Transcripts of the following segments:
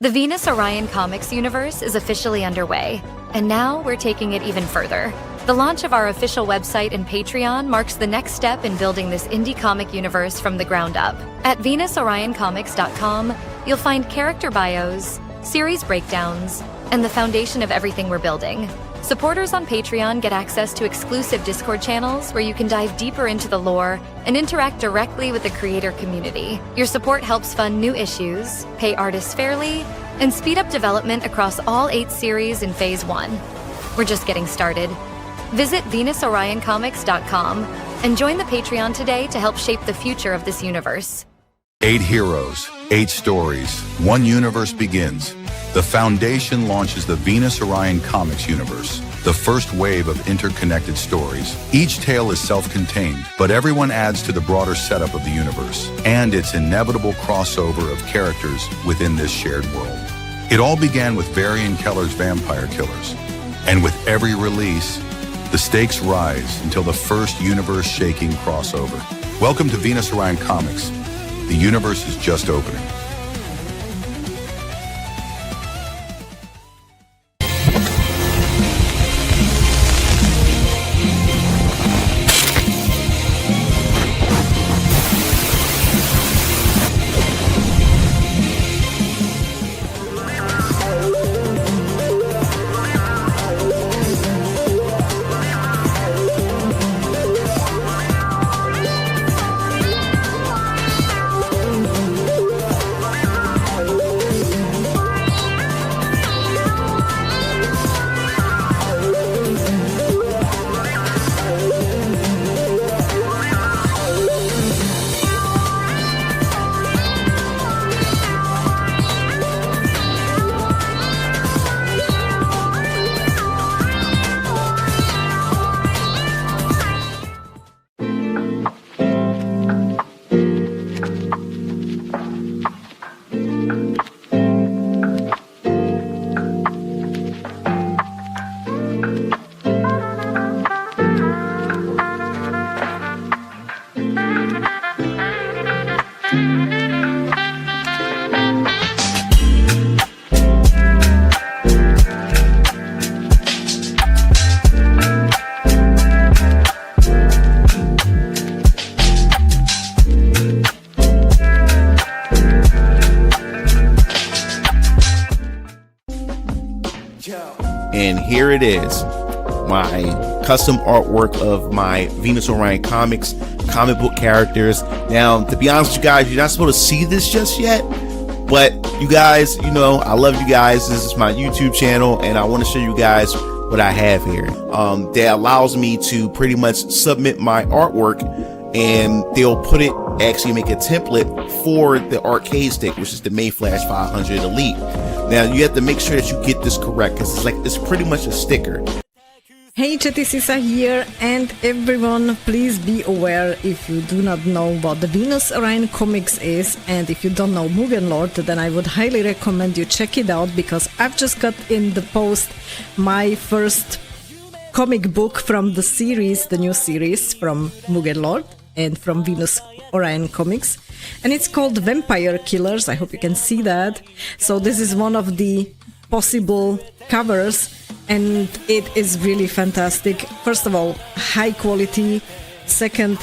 The Venus Orion Comics universe is officially underway, and now we're taking it even further. The launch of our official website and Patreon marks the next step in building this indie comic universe from the ground up. At VenusOrionComics.com, you'll find character bios, series breakdowns, and the foundation of everything we're building. Supporters on Patreon get access to exclusive Discord channels where you can dive deeper into the lore and interact directly with the creator community. Your support helps fund new issues, pay artists fairly, and speed up development across all 8 series in Phase 1. We're just getting started. Visit VenusOrionComics.com and join the Patreon today to help shape the future of this universe. 8 heroes, 8 stories, 1 universe begins. The Foundation launches the Venus Orion Comics universe, the first wave of interconnected stories. Each tale is self-contained, but everyone adds to the broader setup of the universe and its inevitable crossover of characters within this shared world. It all began with Varian Keller's Vampire Killers, and with every release, the stakes rise until the first universe-shaking crossover. Welcome to Venus Orion Comics. The universe is just opening. And here it is, my custom artwork of my Venus Orion Comics comic book characters. Now, to be honest with you guys, you're not supposed to see this just yet, but you guys, you know, I love you guys. This is my YouTube channel, and I want to show you guys what I have here. That allows me to pretty much submit my artwork, and they'll put it, actually make a template for the arcade stick, which is the Mayflash 500 Elite. Now, you have to make sure that you get this correct, because it's pretty much a sticker. Hey, Chetisisa here, and everyone, please be aware, if you do not know what the Venus Orion Comics is, and if you don't know Mugen Lord, then I would highly recommend you check it out, because I've just got in the post my first comic book from the series, the new series from Mugen Lord and from Venus Orion Comics, and it's called Vampire Killers. I hope you can see that. So this is one of the possible covers, and it is really fantastic. First of all, high quality. Second,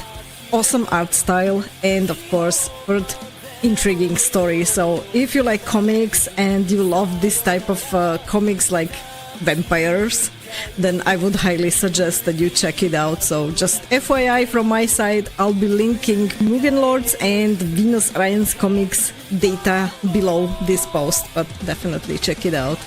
awesome art style, and of course, third, intriguing story. So if you like comics and you love this type of comics like vampires, then I would highly suggest that you check it out. So just FYI from my side, I'll be linking Mugen Lords and Venus Orion's Comics data below this post, but definitely check it out.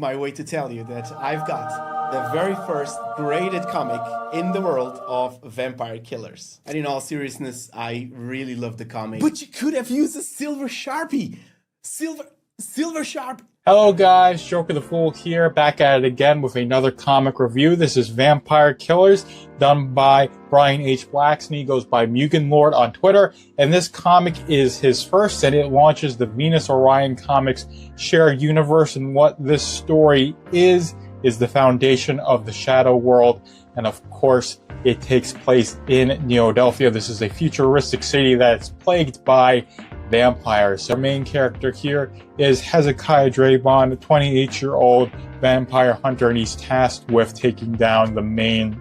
my way to tell you that I've got the very first graded comic in the world of vampire killers. And in all seriousness, I really love the comic. But you could have used a silver Sharpie. Silver Sharp. Hello guys, Joker the Fool here, back at it again with another comic review. This is Vampire Killers, done by Brian H. Blacksney. He goes by Mugen Lord on Twitter, and this comic is his first, and it launches the Venus Orion Comics shared universe. And what this story is the foundation of the Shadow World, and of course, it takes place in Neodelphia. This is a futuristic city that's plagued by vampires. Our main character here is Hezekiah Draybon, a 28-year-old vampire hunter, and he's tasked with taking down the main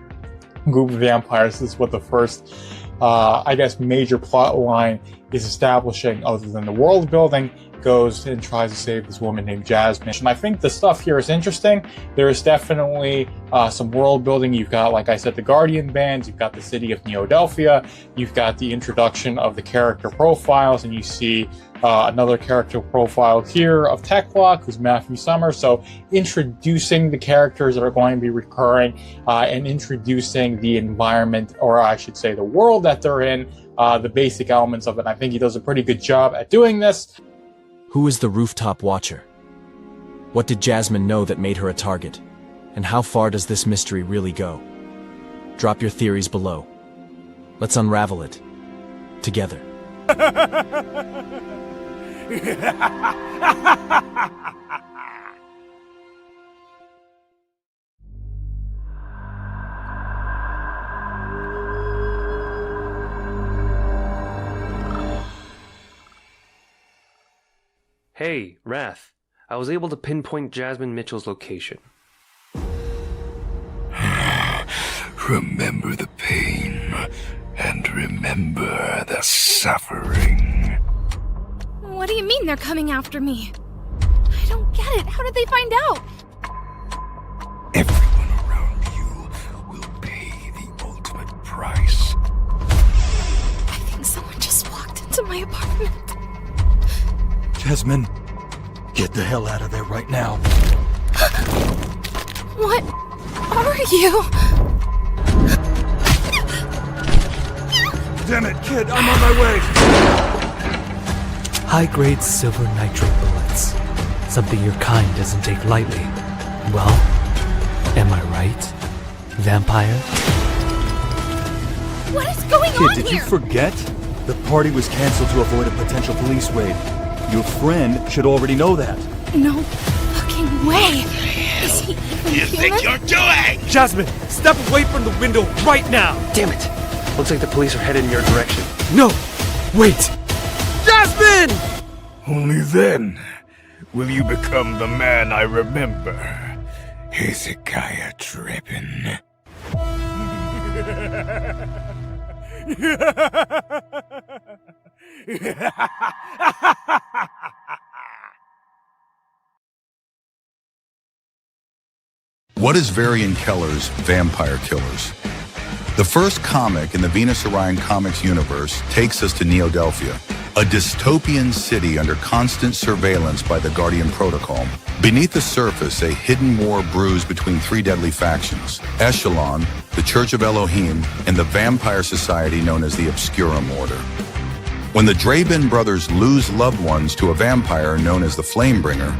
group of vampires. This is what the first, major plot line is establishing. Other than the world building, goes and tries to save this woman named Jasmine. And I think the stuff here is interesting. There is definitely some world building. You've got, like I said, the Guardian bands, you've got the city of Neodelphia, you've got the introduction of the character profiles, and you see another character profile here of Techlock, who's Matthew Summers. So introducing the characters that are going to be recurring and introducing the environment, or I should say the world that they're in, the basic elements of it. I think he does a pretty good job at doing this. Who is the rooftop watcher? What did Jasmine know that made her a target? And how far does this mystery really go? Drop your theories below. Let's unravel it. Together. Hey, Wrath. I was able to pinpoint Jasmine Mitchell's location. Remember the pain, and remember the suffering. What do you mean they're coming after me? I don't get it. How did they find out? Everyone around you will pay the ultimate price. I think someone just walked into my apartment. Jasmine, get the hell out of there right now. What are you? Damn it, kid, I'm on my way. High-grade silver nitrate bullets. Something your kind doesn't take lightly. Well, am I right, vampire? What is going on Kid, did here? you forget? The party was canceled to avoid a potential police raid. Your friend should already know that. No fucking way. Is he even human? you're doing? Jasmine, step away from the window right now! Damn it! Looks like the police are headed in your direction. No! Wait! Jasmine! Only then will you become the man I remember. Hezekiah Draybon. What is Varian Keller's Vampire Killers? The first comic in the Venus Orion Comics universe takes us to Neodelphia, a dystopian city under constant surveillance by the Guardian Protocol. Beneath the surface, a hidden war brews between three deadly factions: Echelon, the Church of Elohim, and the vampire society known as the Obscurum Order. When the Draybon brothers lose loved ones to a vampire known as the Flamebringer,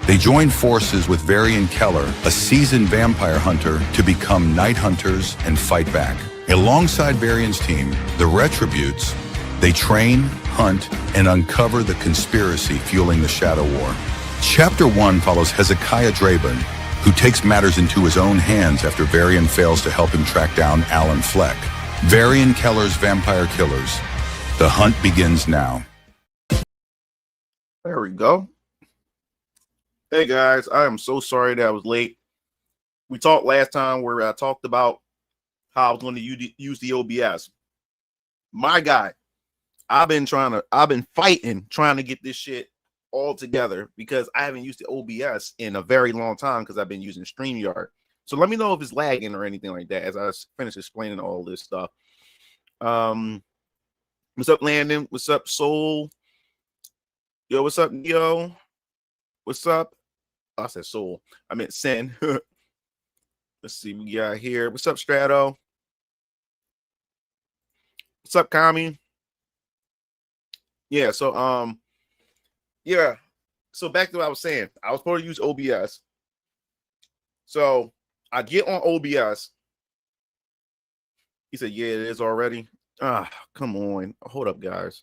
they join forces with Varian Keller, a seasoned vampire hunter, to become night hunters and fight back. Alongside Varian's team, the Retributes, they train, hunt, and uncover the conspiracy fueling the Shadow War. Chapter 1 follows Hezekiah Draybon, who takes matters into his own hands after Varian fails to help him track down Alan Fleck. Varian Keller's Vampire Killers. The hunt begins now. There we go. Hey guys, I am so sorry that I was late. We talked last time where I talked about how I was going to use the OBS. My guy, I've been fighting trying to get this shit all together because I haven't used the OBS in a very long time because I've been using StreamYard. So let me know if it's lagging or anything like that as I finish explaining all this stuff. What's up, Landon? What's up, Soul? Yo, what's up, Neo? What's up? I said Soul. I meant Sin. Let's see, we got here. What's up, Strato? What's up, Kami? Yeah, so yeah. So back to what I was saying. I was supposed to use OBS. So I get on OBS. He said, yeah, it is already. Ah, come on. Hold up, guys.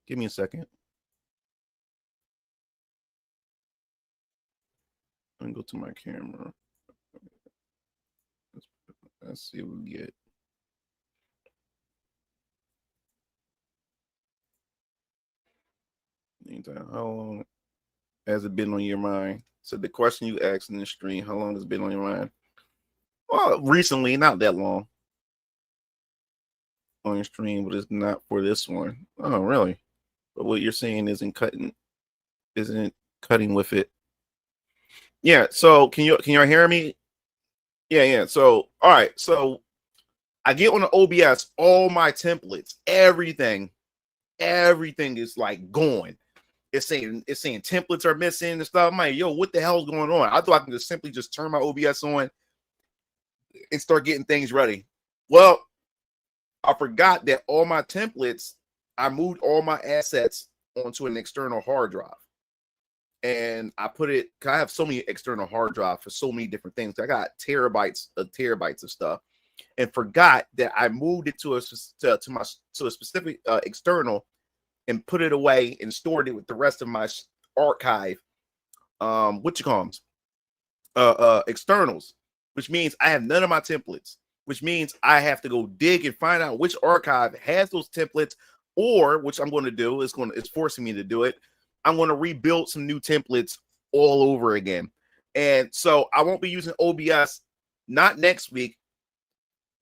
Give me a second. Let me go to my camera. Let's see what we get. How long has it been on your mind? So the question you asked in the stream, how long has it been on your mind? Well, recently, not that long on your stream, but it's not for this one. Oh, really? But what you're saying isn't cutting with it. Yeah, so can y'all hear me? Yeah. So all right, so I get on the OBS, all my templates, everything is like gone. It's saying templates are missing and stuff. I'm like, yo, what the hell's going on? I thought I can just simply turn my OBS on and start getting things ready. Well, I forgot that all my templates, I moved all my assets onto an external hard drive. And I put it, cause I have so many external hard drives for so many different things. I got terabytes of stuff, and forgot that I moved it to a specific external and put it away and stored it with the rest of my archive. Externals, which means I have none of my templates, which means I have to go dig and find out which archive has those templates, or which I'm going to do it's forcing me to do it. I'm going to rebuild some new templates all over again. And so I won't be using OBS, not next week.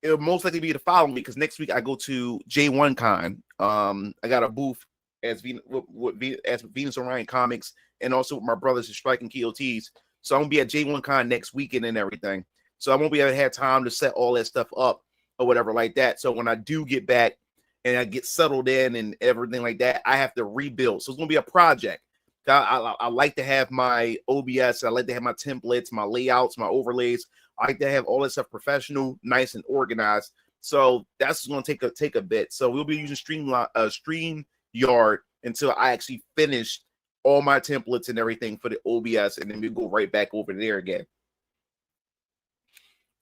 It'll most likely be the following week, because next week I go to J1 Con. I got a booth as Venus Orion Comics, and also with my brothers at Striking KOTs. So I'm going to be at J1 Con next weekend and everything. So I won't be able to have time to set all that stuff up or whatever like that. So when I do get back, and I get settled in and everything like that, I have to rebuild. So it's going to be a project. I like to have my OBS. I like to have my templates, my layouts, my overlays. I like to have all that stuff professional, nice, and organized. So that's going to take a bit. So we'll be using StreamYard until I actually finish all my templates and everything for the OBS, and then we'll go right back over there again.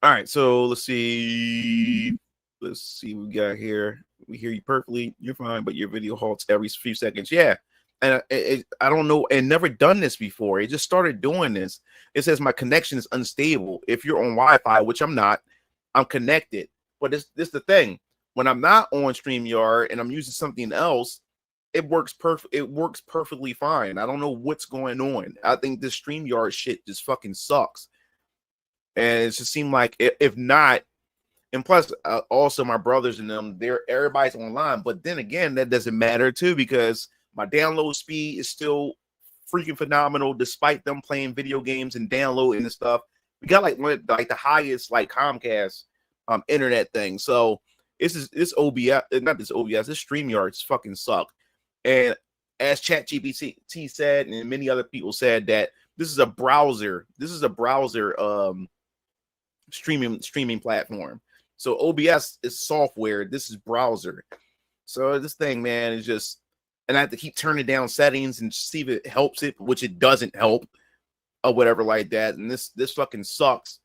All right, so let's see what we got here. We hear you perfectly. You're fine, but your video halts every few seconds. Yeah, and I don't know, and never done this before. It just started doing this. It says my connection is unstable. If you're on Wi-Fi, which I'm not, I'm connected. But this the thing. When I'm not on StreamYard and I'm using something else, it works perfect. It works perfectly fine. I don't know what's going on. I think this StreamYard shit just fucking sucks. And it just seemed like if not. And plus, also my brothers and them, everybody's online. But then again, that doesn't matter too, because my download speed is still freaking phenomenal, despite them playing video games and downloading and stuff. We got like the highest Comcast internet thing. So this OBS, not this OBS, this StreamYard fucking suck. And as ChatGPT said, and many other people said, that this is a browser. Streaming platform. So OBS is software. This is browser. So this thing, man, is just, and I have to keep turning down settings and see if it helps it, which it doesn't help, or whatever like that. And this fucking sucks.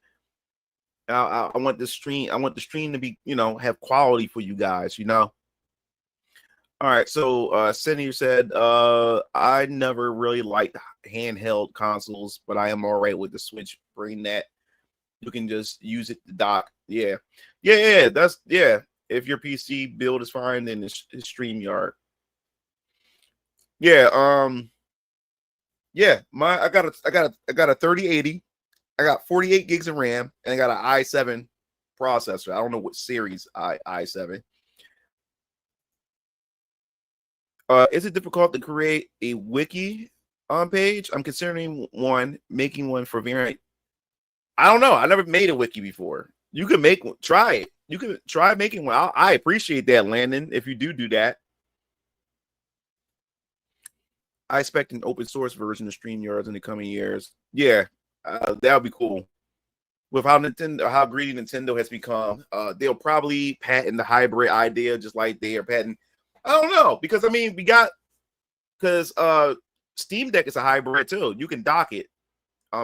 I want the stream to be, have quality for you guys, All right. So Cindy said, I never really liked handheld consoles, but I am all right with the Switch. Bring that. You can just use it to dock. Yeah. That's If your PC build is fine, then it's StreamYard. Yeah. I got a 3080. I got 48 gigs of RAM, and I got an i7 processor. I don't know what series i7. Is it difficult to create a wiki page? I'm considering making one for variant. I don't know. I never made a wiki before. You can make one. Try it. You can try making one. I appreciate that, Landon, if you do that. I expect an open source version of StreamYards in the coming years. Yeah, that would be cool. With how greedy Nintendo has become, they'll probably patent the hybrid idea just like they are patenting. I don't know, because I mean because Steam Deck is a hybrid too. You can dock it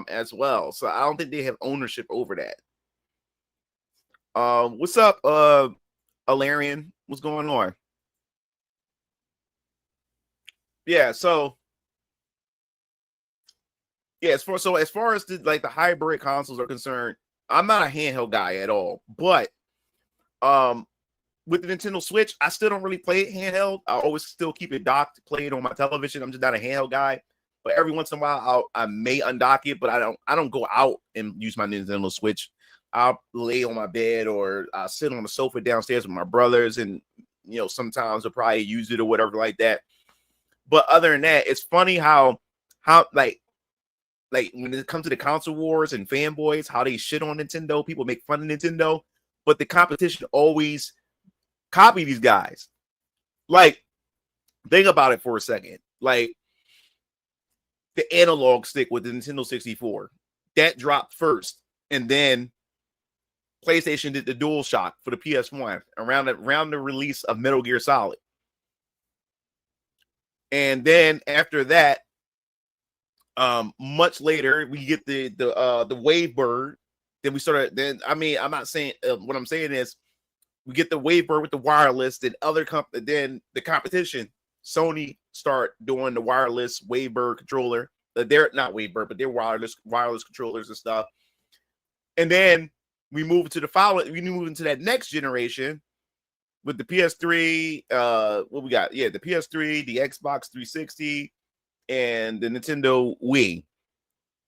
as well. So I don't think they have ownership over that. What's up, Alarian? What's going on? Yeah, so yeah, as far as the hybrid consoles are concerned, I'm not a handheld guy at all. But with the Nintendo Switch, I still don't really play it handheld. I always still keep it docked, play it on my television. I'm just not a handheld guy. But every once in a while, I may undock it, but I don't go out and use my Nintendo Switch. I'll lay on my bed or I'll sit on the sofa downstairs with my brothers, and sometimes I'll probably use it or whatever like that. But other than that, it's funny how like when it comes to the console wars and fanboys, how they shit on Nintendo, people make fun of Nintendo, but the competition always copy these guys. Like, think about it for a second. Like, the analog stick with the Nintendo 64, that dropped first, and then PlayStation did the DualShock for the PS1 around the release of Metal Gear Solid. And then after that, much later, we get the Wavebird. Then I'm not saying what I'm saying is we get the Wavebird with the wireless. Then then the competition, Sony start doing the wireless Wavebird controller. They're not Wavebird, but they're wireless controllers and stuff. And then we move into that next generation with the PS3. What we got? Yeah, the PS3, the Xbox 360. And the Nintendo Wii.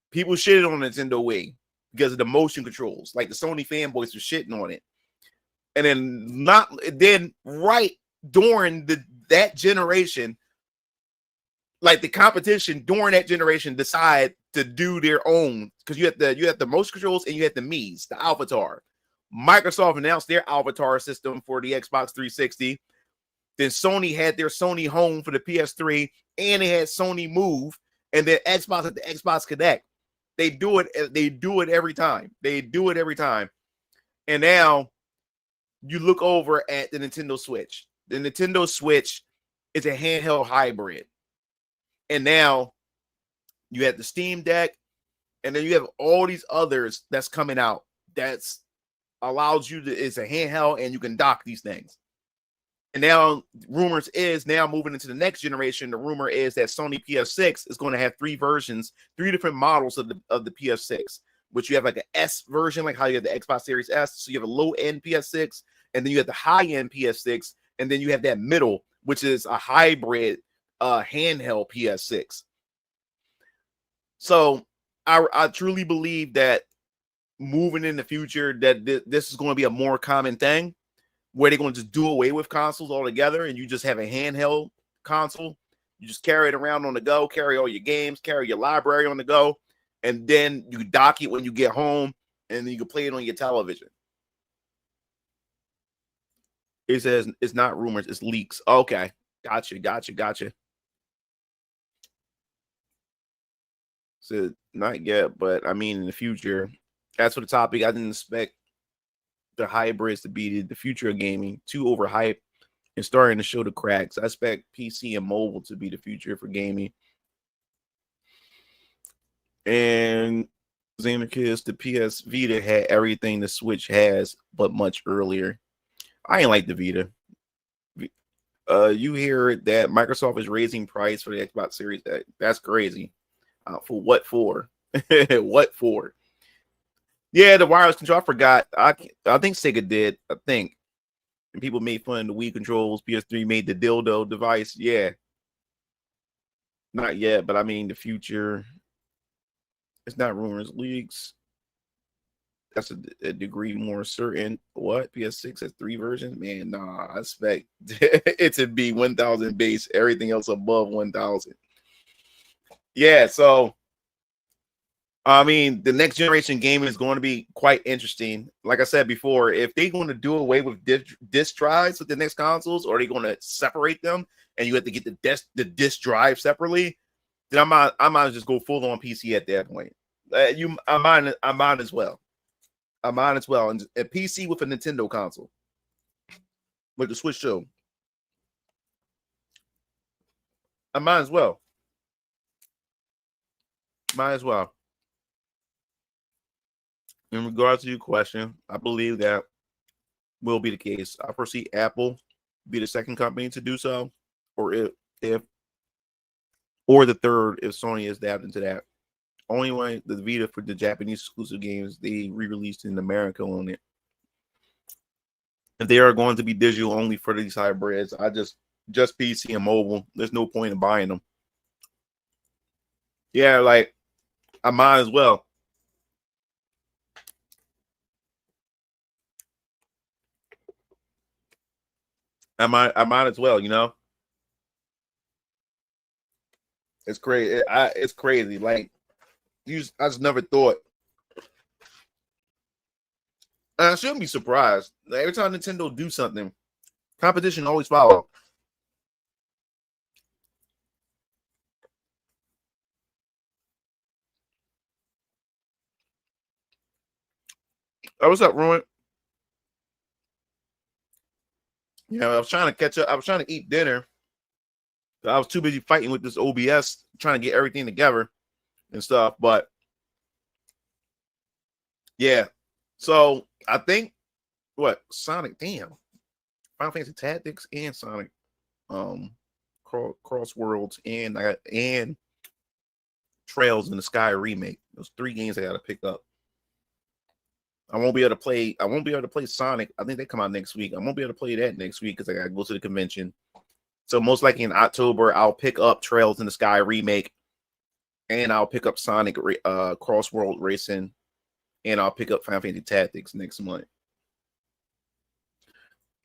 People shitted on Nintendo Wii because of the motion controls. Like, the Sony fanboys were shitting on it. And then right during that generation, like the competition during that generation decide to do their own, because you had the motion controls and you had the Mii's, the Avatar. Microsoft announced their Avatar system for the Xbox 360. Then Sony had their Sony Home for the PS3, and they had Sony Move, and then Xbox had the Xbox Connect. They do it every time. And now you look over at the Nintendo Switch. The Nintendo Switch is a handheld hybrid. And now you have the Steam Deck, and then you have all these others that's coming out that's allows you to, it's a handheld and you can dock these things. And now rumors is now moving into the next generation. The rumor is that Sony PS6 is going to have three different models of the PS6, which you have like an S version, like how you have the Xbox Series S. So you have a low end PS6, and then you have the high end PS6, and then you have that middle, which is a hybrid handheld PS6. So I truly believe that moving in the future, that this is going to be a more common thing, where they're going to just do away with consoles altogether, and you just have a handheld console. You just carry it around on the go, carry all your games, carry your library on the go, and then you dock it when you get home, and then you can play it on your television. It says it's not rumors, it's leaks. Okay, gotcha. So not yet, but I mean in the future. As for the topic, I didn't expect the hybrids to be the future of gaming, too overhyped and starting to show the cracks. I expect PC and mobile to be the future for gaming. And Xanarchist, the PS Vita had everything the Switch has, but much earlier. I ain't like the Vita. You hear that Microsoft is raising price for the Xbox Series X. That's crazy. For what for? What for? Yeah, the wireless control. I forgot. I think Sega did. I think. And people made fun of the Wii controls. PS3 made the dildo device. Yeah. Not yet, but I mean the future. It's not rumors, leaks. That's a degree more certain. What? PS6 has 3 versions? Man, nah. I expect it to be 1000 base. Everything else above 1000. Yeah, so I mean, the next generation gaming is going to be quite interesting. Like I said before, if they're going to do away with disk drives with the next consoles, or are they going to separate them and you have to get the disk drive separately, then I might just go full on PC at that point. I might as well. I might as well. And a PC with a Nintendo console. With the Switch show. I might as well. Might as well. In regards to your question, I believe that will be the case. I foresee Apple be the second company to do so, or or the third if Sony is dabbed into that. Only way the Vita for the Japanese exclusive games they re-released in America on it. If they are going to be digital only for these hybrids, I just PC and mobile. There's no point in buying them. Yeah, like I might as well. I might as well, you know. It's crazy. It's crazy. Like I just never thought. And I shouldn't be surprised. Like, every time Nintendo do something, competition always follow. Oh, what's up, Ruin? Yeah, I was trying to catch up. I was trying to eat dinner. I was too busy fighting with this OBS, trying to get everything together and stuff. But yeah, so I think Sonic, damn, Final Fantasy Tactics and Sonic, Cross Worlds and Trails in the Sky remake. Those 3 games I got to pick up. I won't be able to play Sonic. I think they come out next week. I won't be able to play that next week because I gotta go to the convention. So most likely in October, I'll pick up Trails in the Sky remake, and I'll pick up Sonic Cross World Racing, and I'll pick up Final Fantasy Tactics next month.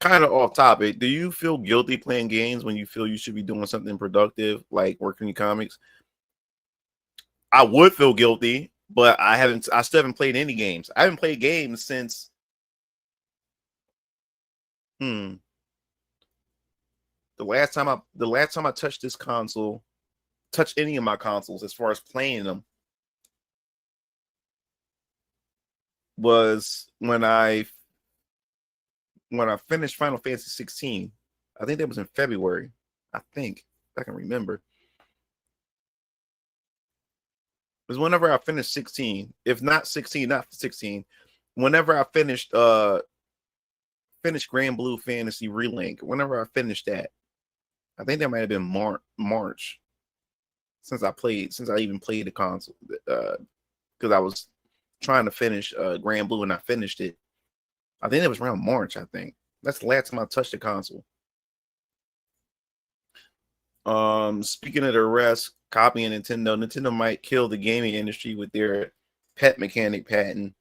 Kind of off topic. Do you feel guilty playing games when you feel you should be doing something productive, like working in comics? I would feel guilty. But I still haven't played any games. I haven't played games since the last time I touched this console, touched any of my consoles as far as playing them, was when I finished Final Fantasy 16. I think that was in February. I think, if I can remember. Was whenever I finished 16, if not 16, not 16, whenever I finished Grand Blue Fantasy Relink, whenever I finished that, I think that might have been March since I even played the console, because I was trying to finish Grand Blue and I finished it. I think it was around March. I think that's the last time I touched the console. Speaking of the rest, copying Nintendo might kill the gaming industry with their pet mechanic patent,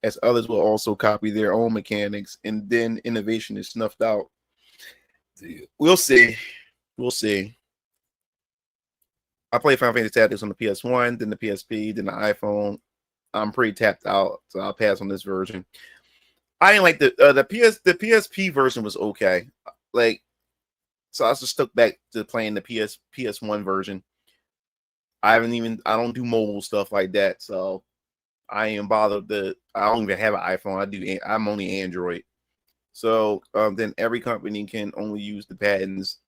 as others will also copy their own mechanics, and then innovation is snuffed out. We'll see. I played Final Fantasy Tactics on the PS1, then the PSP, then the iPhone. I'm pretty tapped out, so I'll pass on this version. I didn't like the PSP version was okay. Like, so I just stuck back to playing the PS1 version. I don't do mobile stuff like that, so I ain't bothered. I don't even have an iPhone. I'm only Android. So then every company can only use the patents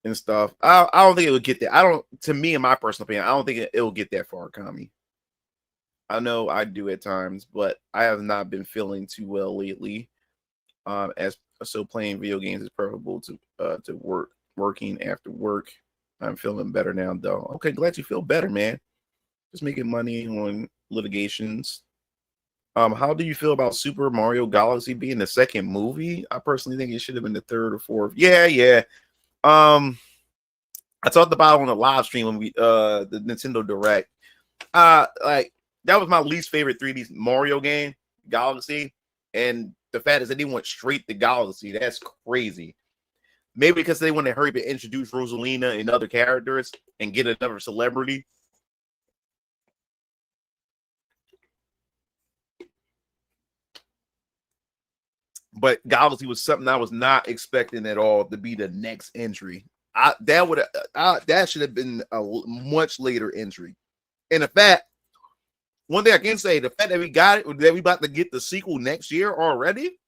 and stuff. I don't think it would get that. To me, in my personal opinion, I don't think it will get that far, Kami. I know I do at times, but I have not been feeling too well lately. So playing video games is preferable to working after work. I'm feeling better now, though. Okay, glad you feel better, man. Just making money on litigations. How do you feel about Super Mario Galaxy being the second movie? I personally think it should have been the third or fourth. Yeah. I talked about it on a live stream when we the Nintendo Direct. Like that was my least favorite 3D Mario game, Galaxy, and the fact is that they went straight to Galaxy. That's crazy. Maybe because they want to hurry up and introduce Rosalina and other characters and get another celebrity. But Galaxy was something I was not expecting at all to be the next entry. that should have been a much later entry. And in fact, one thing I can say, the fact that we got it, that we about to get the sequel next year already,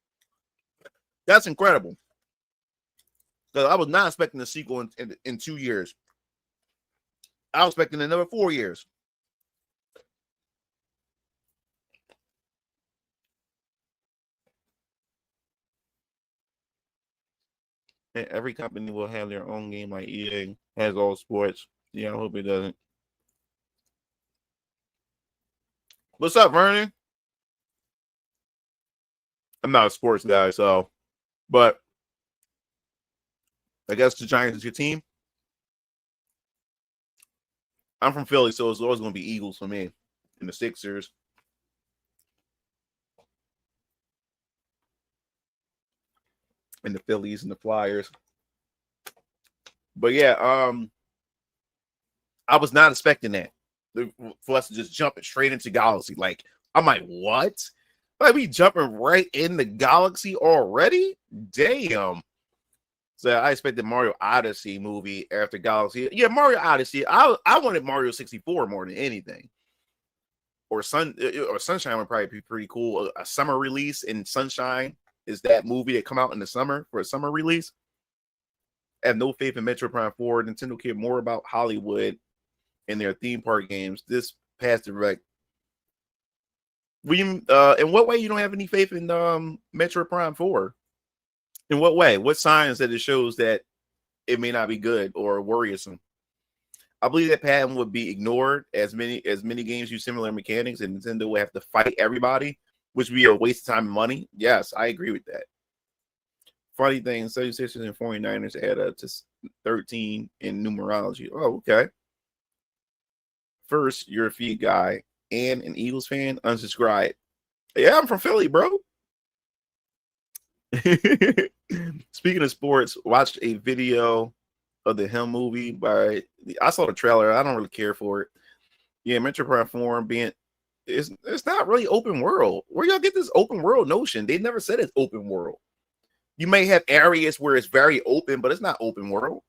that's incredible. Because I was not expecting the sequel in 2 years. I was expecting another 4 years. And every company will have their own game, like EA has all sports. Yeah, I hope it doesn't. What's up, Vernon? I'm not a sports guy, but I guess the Giants is your team. I'm from Philly, so it's always going to be Eagles for me, and the Sixers. And the Phillies and the Flyers. But yeah, I was not expecting that for us to just jump it straight into Galaxy. Like, I'm like, what? Like, we jumping right in the Galaxy already? Damn. So I expected Mario Odyssey movie after Galaxy. Yeah, Mario Odyssey. I wanted Mario 64 more than anything. Or Sunshine would probably be pretty cool. A summer release in Sunshine is that movie that come out in the summer for a summer release. I have no faith in Metroid Prime 4. Nintendo cared more about Hollywood and their theme park games. This past direct. In what way you don't have any faith in Metroid Prime 4? In what way? What signs that it shows that it may not be good or worrisome? I believe that pattern would be ignored as many games use similar mechanics, and Nintendo would have to fight everybody, which would be a waste of time and money. Yes, I agree with that. Funny thing, 76ers and 49ers add up to 13 in numerology. Oh, okay. First, you're a Feed guy and an Eagles fan. Unsubscribe. Yeah, I'm from Philly, bro. Speaking of sports, watched a video of the Him movie I saw the trailer. I don't really care for it. Yeah, Metro Prime 4 it's not really open world. Where y'all get this open world notion? They never said it's open world. You may have areas where it's very open, but it's not open world.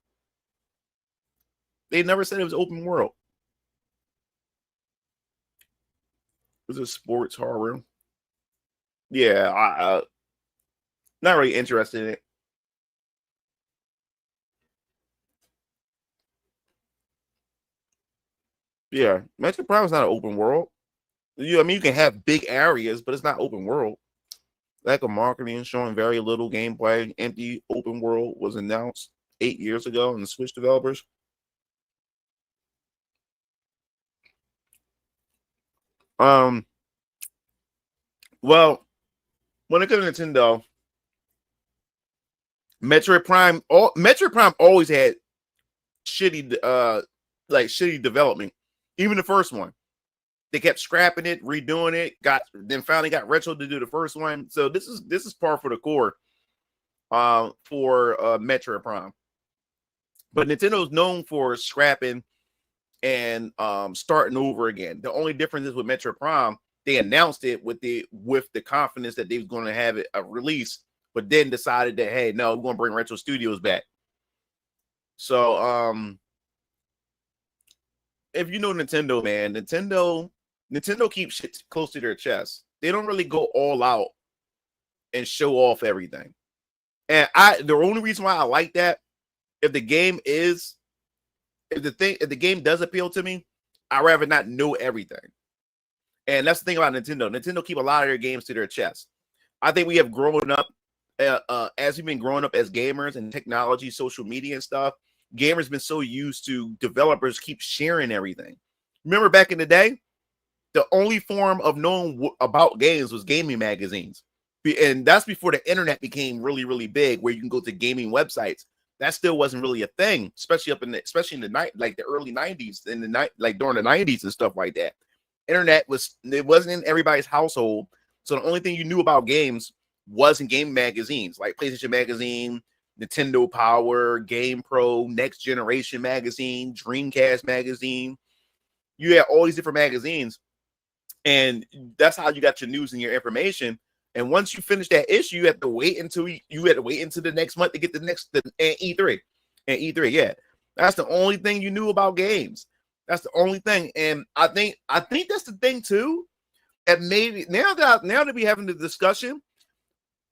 They never said it was open world. It was a sports horror. Yeah, I not really interested in it. Yeah, Metro Prime is not an open world. I mean, you can have big areas, but it's not open world. Lack of marketing, showing very little gameplay. Empty open world was announced 8 years ago, and the Switch developers. Well, when it comes to Nintendo, Metroid Prime always had shitty development. Even the first one, they kept scrapping it, redoing it. Then finally got Retro to do the first one. So this is par for the core for Metroid Prime. But Nintendo's known for scrapping and starting over again. The only difference is with Metroid Prime, they announced it with the confidence that they was going to have it a release, but then decided that, hey, no, we're going to bring Retro Studios back. So if you know Nintendo, man, Nintendo keeps shit close to their chest. They don't really go all out and show off everything. And the only reason why I like that, if the game does appeal to me, I'd rather not know everything. And that's the thing about Nintendo. Nintendo keep a lot of their games to their chest. I think we have grown up as we've been growing up as gamers and technology, social media and stuff. Gamers been so used to developers keep sharing everything. Remember back in the day, the only form of knowing about games was gaming magazines. And that's before the internet became really, really big, where you can go to gaming websites. That still wasn't really a thing, especially in the night, like the early 90s, like during the 90s and stuff like that. Internet wasn't in everybody's household. So the only thing you knew about games was in game magazines, like PlayStation Magazine, Nintendo Power, Game Pro, Next Generation Magazine, Dreamcast Magazine. You had all these different magazines, and that's how you got your news and your information. And once you finish that issue, you have to wait until the next month to get the E3. And E3, yeah. That's the only thing you knew about games. That's the only thing. And I think that's the thing too. And maybe now that we having the discussion,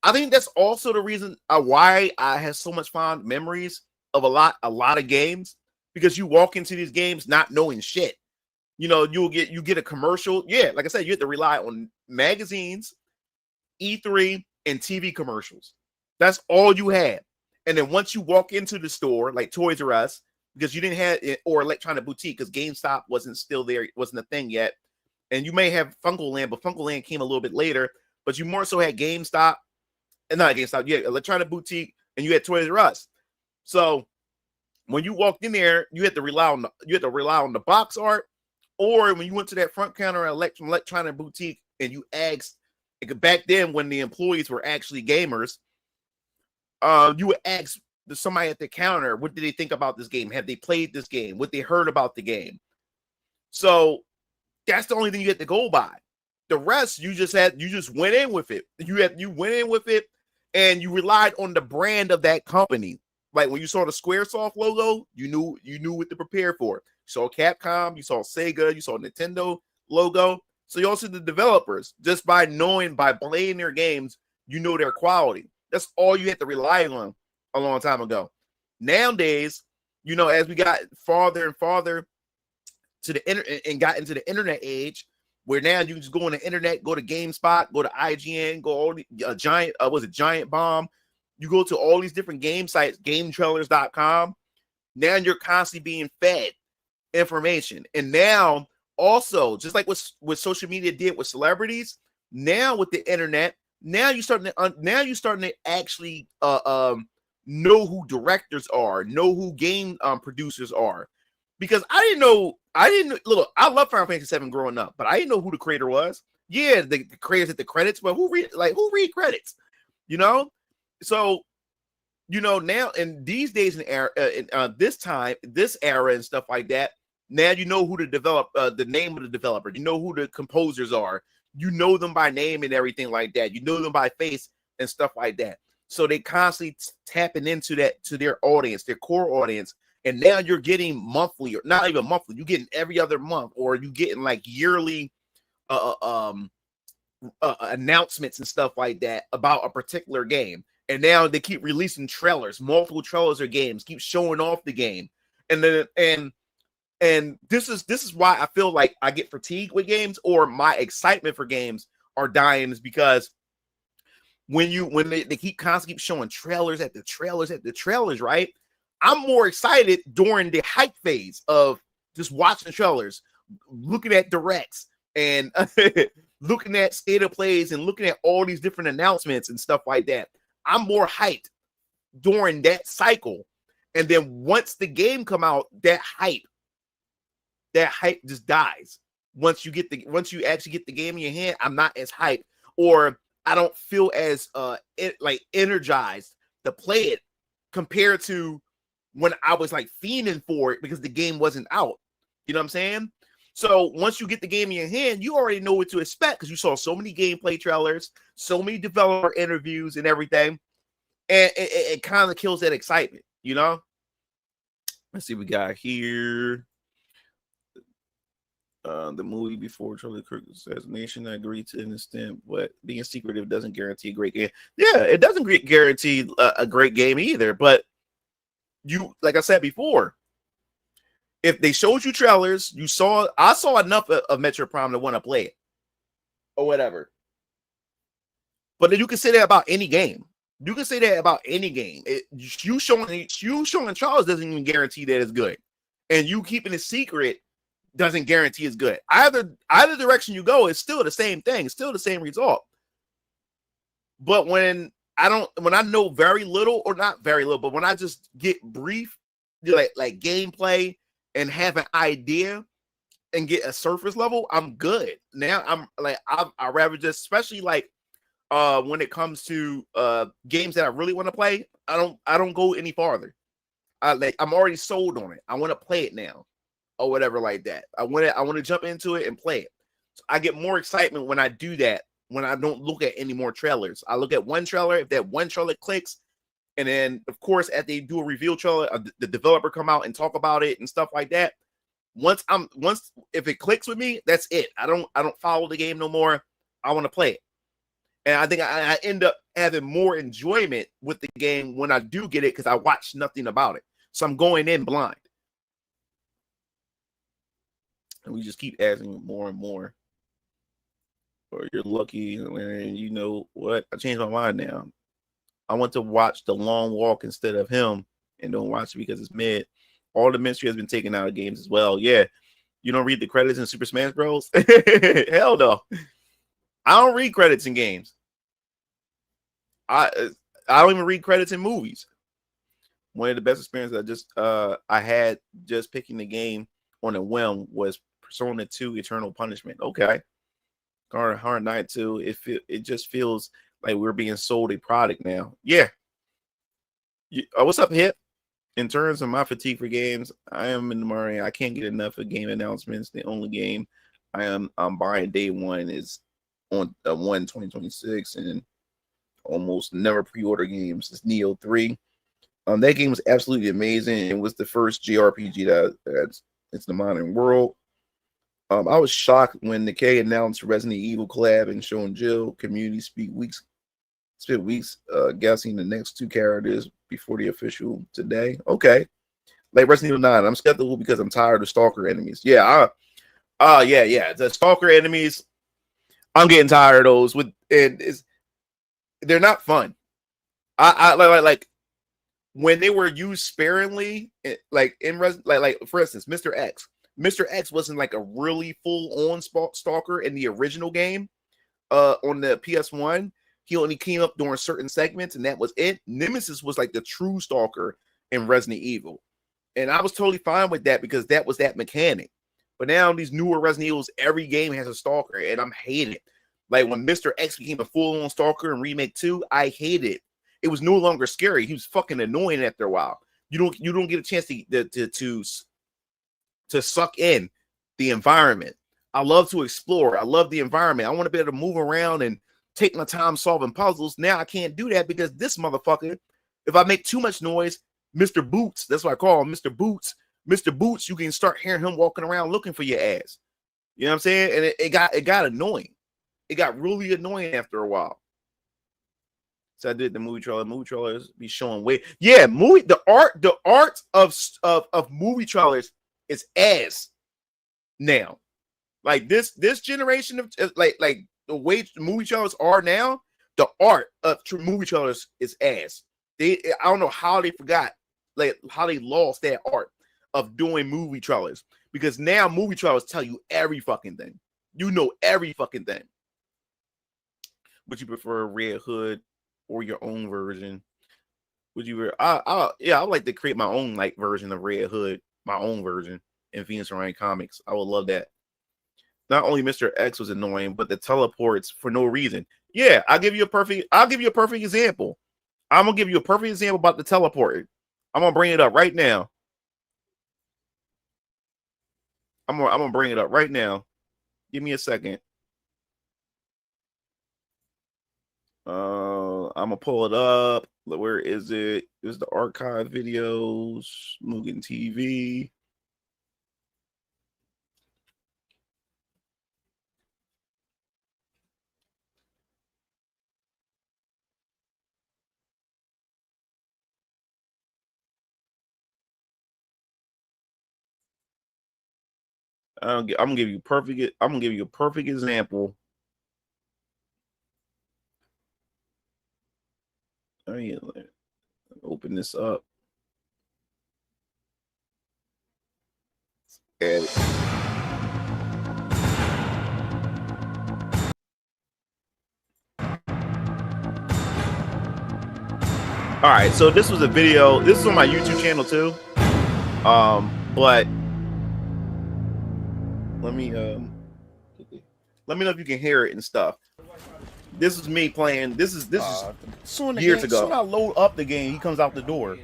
I think that's also the reason why I have so much fond memories of a lot of games, because you walk into these games not knowing shit. You know, you get a commercial. Yeah, like I said, you have to rely on magazines, E3, and TV commercials. That's all you had. And then once you walk into the store, like Toys R Us, because you didn't have it, or Electronic Boutique, because GameStop wasn't still there, it wasn't a thing yet. And you may have Funko-Land, but Funko-Land came a little bit later. But you more so had GameStop, and not GameStop, yeah, Electronic Boutique, and you had Toys R Us. So when you walked in there, you had to rely on the box art, or when you went to that front counter at Electronic Boutique and you asked, back then when the employees were actually gamers, you would ask somebody at the counter, what did they think about this game? Have they played this game? What they heard about the game? So that's the only thing you had to go by. The rest, you just went in with it. You went in with it, and you relied on the brand of that company. Like when you saw the Squaresoft logo, you knew what to prepare for. You saw Capcom, you saw Sega, you saw Nintendo logo. So you also the developers, just by playing their games, you know their quality. That's all you had to rely on a long time ago. Nowadays, you know, as we got farther and farther to the internet and got into the internet age, where now you can just go on the internet, go to GameSpot, go to IGN, go all the Giant Bomb. You go to all these different game sites, GameTrailers.com. Now you're constantly being fed information. And now also, just like what social media did with celebrities, now with the internet, now you're starting to actually know who directors are, know who game producers are. Because I didn't know, look, I love Final Fantasy VII growing up, but I didn't know who the creator was. Yeah, the creators at the credits, but who read credits? You know? So, you know, now in these days this era and stuff like that, now you know who the name of the developer, you know who the composers are, you know them by name and everything like that, you know them by face and stuff like that. So they constantly tapping into that, to their audience, their core audience. And now you're getting monthly, or not even monthly, you're getting every other month, or you getting like yearly announcements and stuff like that about a particular game. And now they keep releasing trailers, multiple trailers of games, keep showing off the game. And then this is why I feel like I get fatigued with games, or my excitement for games are dying, is because when they keep constantly showing trailers at the trailers, right? I'm more excited during the hype phase of just watching trailers, looking at directs, and looking at state of plays, and looking at all these different announcements and stuff like that. I'm more hyped during that cycle. And then once the game come out, that hype just dies. Once you actually get the game in your hand, I'm not as hyped, or I don't feel as energized to play it compared to when I was like fiending for it because the game wasn't out. You know what I'm saying? So once you get the game in your hand, you already know what to expect because you saw so many gameplay trailers, so many developer interviews and everything. And it kind of kills that excitement, you know? Let's see what we got here. The movie before Charlie Kirk's assassination, I agree to an extent, but being secretive doesn't guarantee a great game. Yeah, it doesn't guarantee a great game either, but you, like I said before, if they showed you trailers, I saw enough of Metro Prime to want to play it or whatever. But you can say that about any game. You can say that about any game. You showing trailers doesn't even guarantee that it's good, and you keeping it secret doesn't guarantee it's good. Either direction you go, it's still the same thing. It's still the same result. But when I know very little, or not very little, but when I just get brief, like gameplay and have an idea and get a surface level, I'm good. Now I'm like, I rather just, especially like when it comes to games that I really want to play, I don't go any farther. I'm already sold on it. I want to play it now, or whatever like that. I want to jump into it and play it. So I get more excitement when I do that, when I don't look at any more trailers. I look at one trailer. If that one trailer clicks And then, of course, after they do a reveal trailer, the developer come out and talk about it and stuff like that. Once if it clicks with me, that's it. I don't follow the game no more. I want to play it. And I think I end up having more enjoyment with the game when I do get it because I watch nothing about it. So I'm going in blind. And we just keep asking more and more. Or you're lucky, and you know what? I changed my mind now. I want to watch The Long Walk instead of him, and don't watch it because it's mid. All the mystery has been taken out of games as well. Yeah, you don't read the credits in Super Smash Bros. Hell no, I don't read credits in games. I don't even read credits in movies. One of the best experiences I had just picking the game on a whim was Persona 2 Eternal Punishment. Okay. Hard Night 2. It just feels like we're being sold a product now. Yeah. What's up, Hip? In terms of my fatigue for games, I am in the market. I can't get enough of game announcements. The only game I'm buying day one is on 1/2026, and almost never pre-order games. It's Neo 3. That game was absolutely amazing. It was the first JRPG that's the modern world. I was shocked when Nikkei announced Resident Evil collab and showing Jill. Community spent weeks guessing the next two characters before the official today. Okay, like Resident Evil 9. I'm skeptical because I'm tired of stalker enemies. Yeah, yeah. The stalker enemies, I'm getting tired of those. They're not fun. I like when they were used sparingly, like for instance, Mr. X. Mr. X wasn't like a really full-on stalker in the original game on the PS1. He only came up during certain segments, and that was it. Nemesis was like the true stalker in Resident Evil. And I was totally fine with that because that was that mechanic. But now these newer Resident Evils, every game has a stalker, and I'm hating it. Like when Mr. X became a full-on stalker in Remake 2, I hated it. It was no longer scary. He was fucking annoying after a while. You don't get a chance to suck in the environment. I love to explore. I love the environment. I want to be able to move around and take my time solving puzzles. Now I can't do that because this motherfucker, if I make too much noise, Mr. Boots, that's what I call him, Mr. Boots. Mr. Boots, you can start hearing him walking around looking for your ass. You know what I'm saying? And it got annoying. It got really annoying after a while. So I did the movie trailer. Movie trailers be showing way. Yeah, the art of movie trailers is ass now. Like this generation of like the way movie trailers are now, the art of movie trailers is ass. I don't know how they forgot, like how they lost that art of doing movie trailers, because now movie trailers tell you every fucking thing. You know every fucking thing. Would you prefer Red Hood or your own version? Would you? I would like to create my own like version of Red Hood, my own version in Venus Orion Comics. I would love that. Not only Mr. X was annoying, but the teleports for no reason. Yeah, I'll give you a perfect example. I'm gonna give you a perfect example about the teleporting. I'm gonna bring it up right now. I'm gonna bring it up right now. Give me a second. I'm gonna pull it up. Where is it? There's the archive videos, Mugen TV. I'm gonna give you a perfect example. Oh yeah, open this up. And all right, so this was a video. This is on my YouTube channel too. But let me know if you can hear it and stuff. This is me playing. This is years ago. Soon I load up the game, he comes out the door.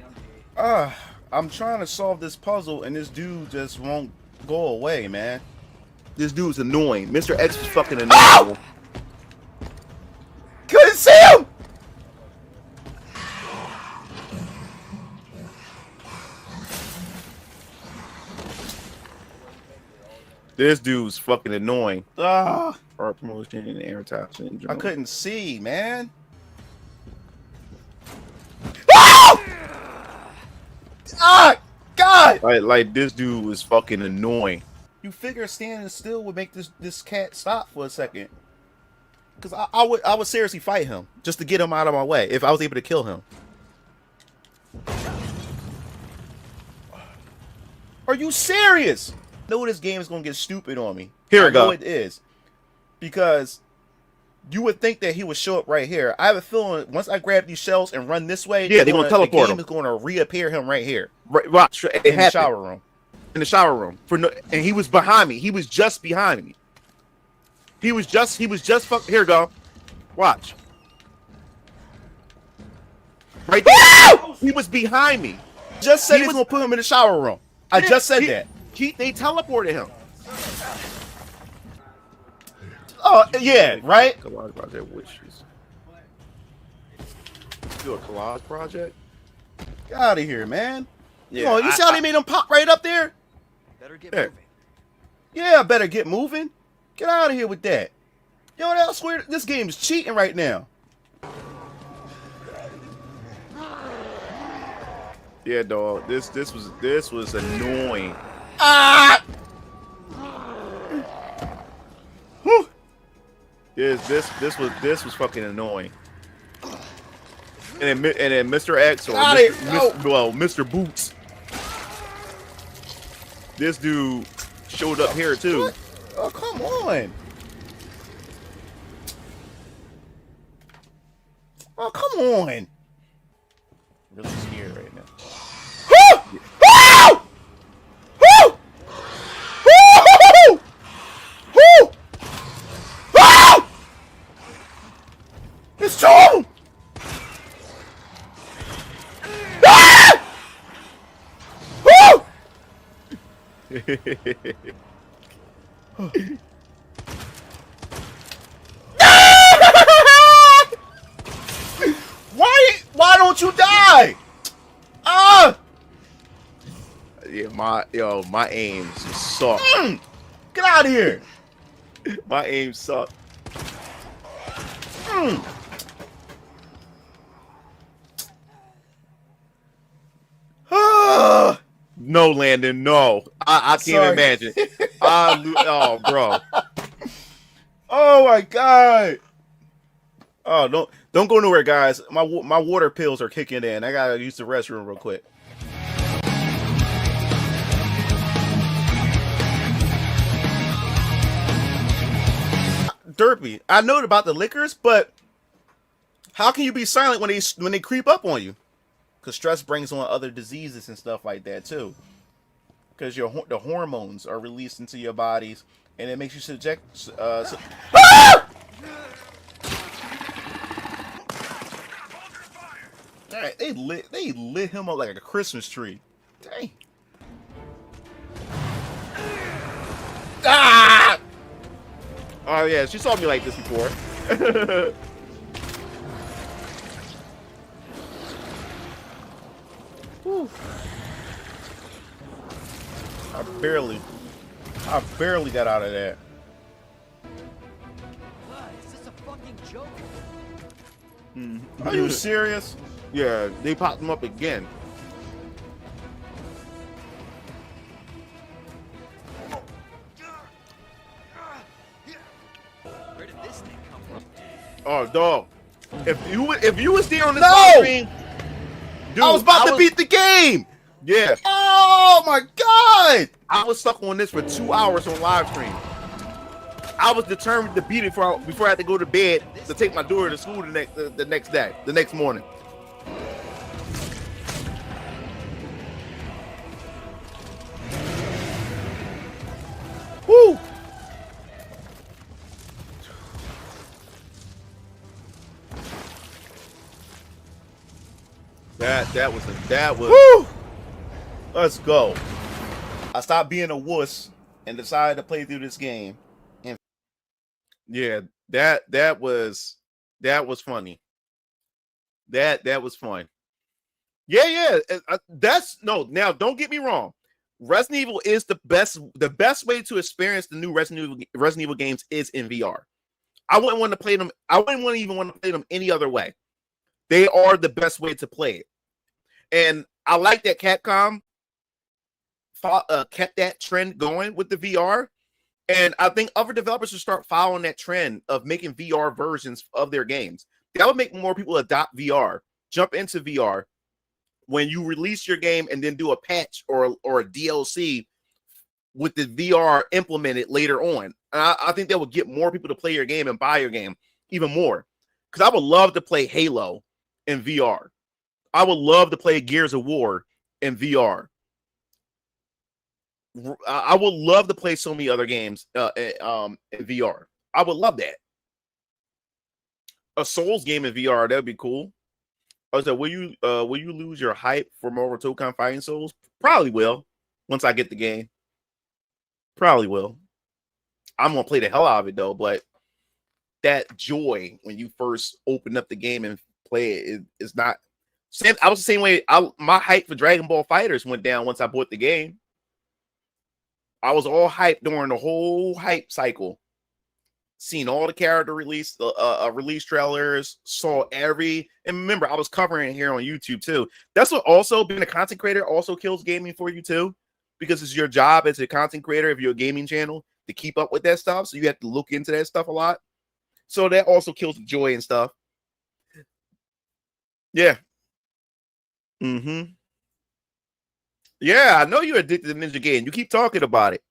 I'm trying to solve this puzzle, and this dude just won't go away, man. This dude's annoying. Mr. X is fucking annoying. Oh! Couldn't see him. This dude's fucking annoying. Ah, art promotion and advertising. I couldn't see, man. Ah, God! Like this dude was fucking annoying. You figure standing still would make this cat stop for a second. Cause I would seriously fight him just to get him out of my way if I was able to kill him. Are you serious? I know this game is gonna get stupid on me. Here we go. I know it is. Because you would think that he would show up right here. I have a feeling once I grab these shells and run this way, they're gonna teleport him. The game is gonna reappear him right here. Right, watch. In the shower room. In the shower room. And he was behind me. He was just behind me. He was just here we go. Watch. Right there. He was behind me. Just said he was gonna put him in the shower room. I just said that. They teleported him. Oh yeah, right? Collage project, which is do a collage project. Get out of here, man. Yeah, you see how they made him pop right up there? Better get moving. Yeah, better get moving. Get out of here with that. Yo, I swear this game is cheating right now. Yeah, dog. This was annoying. Ah! Whew. This was fucking annoying. And then Mr. X or Mr. Boots. This dude showed up here too. What? Oh, come on. Oh, come on. Really scared right now. It's true. Why don't you die? Yeah, my aim suck. Get out of here. My aim suck. No, Landon, no. I can't imagine. Oh, bro. Oh my God. Oh, don't go nowhere, guys. My water pills are kicking in. I gotta use the restroom real quick. Derpy, I know about the liquors, but how can you be silent when they creep up on you? Because stress brings on other diseases and stuff like that too. Because the hormones are released into your bodies, and it makes you subject. Ah! All right, they lit him up like a Christmas tree. Dang. Ah! Oh yeah, she saw me like this before. Whew. I barely got out of that. Is this a fucking joke? Are you serious? Yeah, they popped him up again. Where did this thing come from? Oh, dog. If you was there on the screen, dude, I was about to beat the game. Yeah. Oh my God! I was stuck on this for 2 hours on live stream. I was determined to beat it before I had to go to bed to take my daughter to school the next morning. Woo! That was. Woo! Let's go. I stopped being a wuss and decided to play through this game. And yeah, that was funny. That was fun. Yeah. Now don't get me wrong. Resident Evil is the best way to experience the new Resident Evil games is in VR. I wouldn't want to play them. I wouldn't even want to play them any other way. They are the best way to play it. And I like that Capcom kept that trend going with the VR. And I think other developers should start following that trend of making VR versions of their games. That would make more people adopt VR, jump into VR when you release your game and then do a patch or a DLC with the VR implemented later on. I think that would get more people to play your game and buy your game even more. Because I would love to play Halo in VR. I would love to play Gears of War in VR. I would love to play so many other games in VR. I would love that. A Souls game in VR, that'd be cool. I was like, will you lose your hype for Marvel Tokon Fighting Souls? Probably will. Once I get the game. Probably will. I'm gonna play the hell out of it though, but that joy when you first open up the game and play it is not same. I was the same way. My hype for Dragon Ball FighterZ went down once I bought the game. I was all hyped during the whole hype cycle. Seen all the character release trailers, saw and remember, I was covering it here on YouTube too. That's what also being a content creator also kills gaming for you too, because it's your job as a content creator of your gaming channel to keep up with that stuff. So you have to look into that stuff a lot. So that also kills the joy and stuff. Yeah. Mm-hmm. Yeah, I know you're addicted to Ninja Gaiden. You keep talking about it.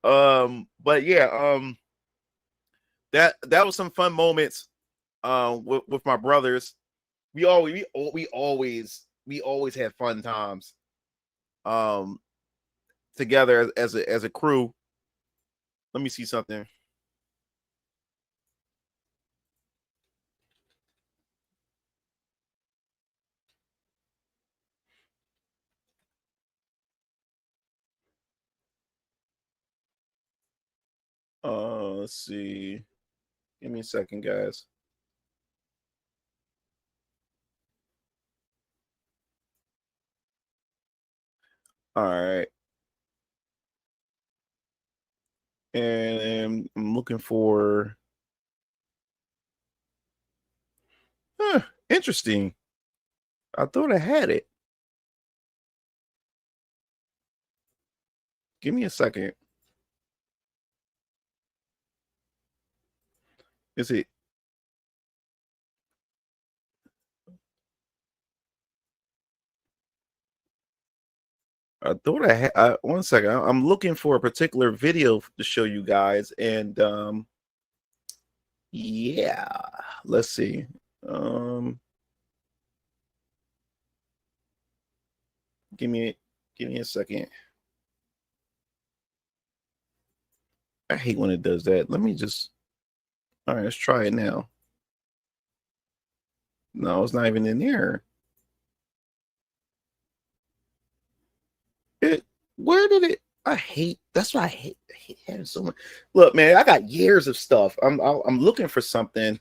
But yeah, that was some fun moments with my brothers. We always had fun times together as a crew. Let me see something. Let's see. Give me a second, guys. All right. And I'm looking for interesting. I thought I had it. Give me a second. Is it? I thought I had. One second. I'm looking for a particular video to show you guys, and yeah. Let's see. Give me a second. I hate when it does that. Let me just. All right, let's try it now. No, it's not even in there. Where did it? That's why I hate having so much. Look, man, I got years of stuff. I'm looking for something.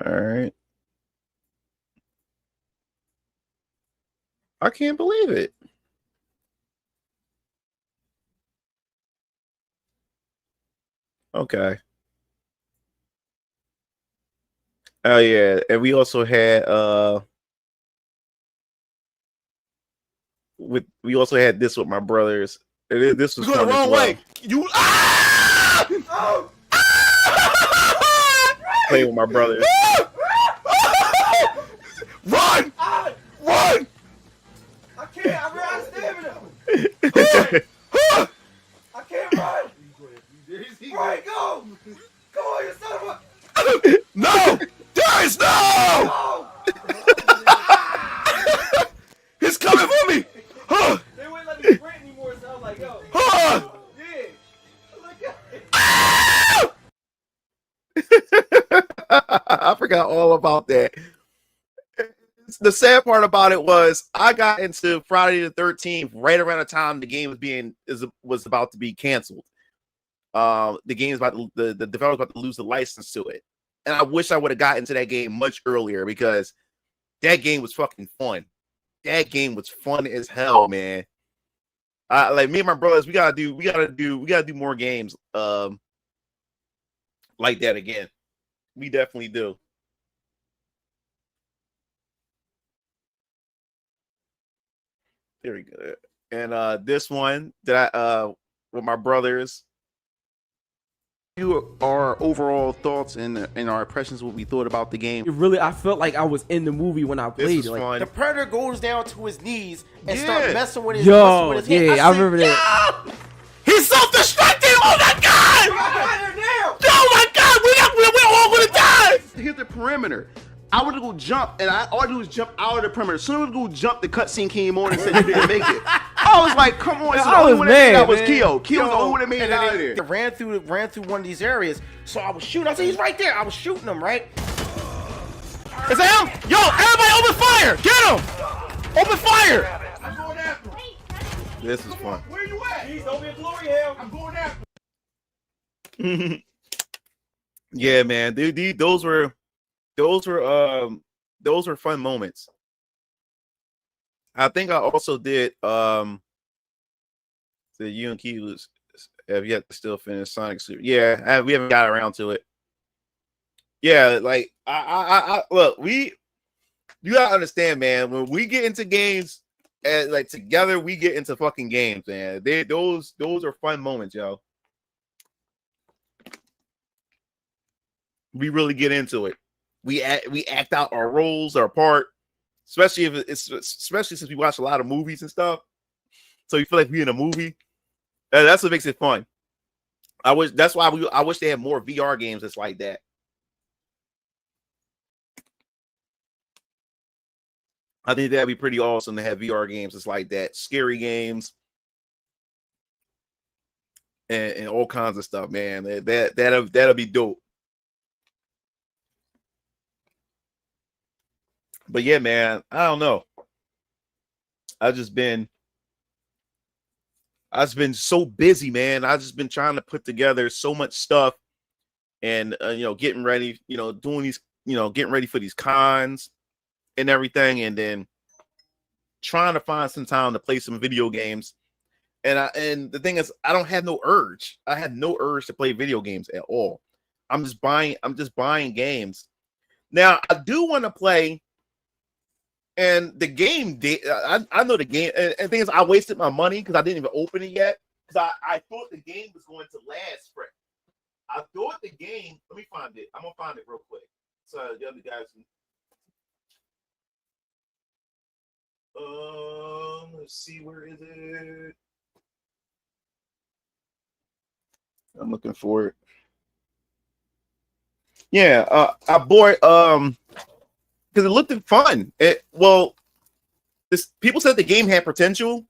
All right. I can't believe it. Okay. Oh yeah, and we also had this with my brothers. This was going the wrong way. You playing with my brothers. Run! Run! I can't. I'm out of stamina. I can't run. Right, go! Go on, you son of a... No! Darius, no! He's coming for me! They wouldn't let me sprint anymore, so I was like, yo. I forgot all about that. the sad part about it was I got into Friday the 13th right around the time the game was about to be canceled. The game is the developer's about to lose the license to it, and I wish I would have got into that game much earlier because that game was fucking fun. That game was fun as hell, man. Like me and my brothers, we gotta do more games like that again. We definitely do. There we go. And this one that I with my brothers. Our overall thoughts and our impressions, what we thought about the game. I felt like I was in the movie when I played it. Like, the Predator goes down to his knees and Yeah. start messing with his, yeah, I remember that. Yo! He's self-destructing! Oh my god! Oh my god! We're all gonna die! Here's the perimeter. I went to go jump, and all I do is jump out of the perimeter. As soon as I go jump, the cutscene came on and said you didn't make it. I was like, come on. So the only one that made that was Keo. Keo was the only one that made it out of there. Ran through one of these areas. So I was shooting. I said, he's right there. I was shooting him, right? Is that him? Yo, everybody open fire! Get him! Open fire! I'm going after him. This is fun. Where you at? He's over in Glory Hill. I'm going after him. Yeah, man. Dude, those were fun moments. I think I also did the you and Key have yet to still finish Sonic Super. Yeah, we haven't got around to it. Yeah, like I look, you gotta understand, man, when we get into games and like together we get into fucking games, man. Those are fun moments, yo. We really get into it. We act out our roles, our part, especially since we watch a lot of movies and stuff. So you feel like we're in a movie. And that's what makes it fun. I wish they had more VR games that's like that. I think that'd be pretty awesome to have VR games that's like that, scary games, and all kinds of stuff, man. That'll be dope. But yeah, man, I don't know. I've just been so busy, man. I've just been trying to put together so much stuff and, getting ready, doing these, getting ready for these cons and everything. And then trying to find some time to play some video games. And the thing is, I don't have no urge. I have no urge to play video games at all. I'm just buying games. Now, I do want to play. And the game, I know the game. And the thing is, I wasted my money because I didn't even open it yet. Because I thought the game was going to last forever. I thought the game. Let me find it. I'm gonna find it real quick. So the other guys. Let's see, where is it? I'm looking for it. Yeah, I bought because it looked fun. People said the game had potential,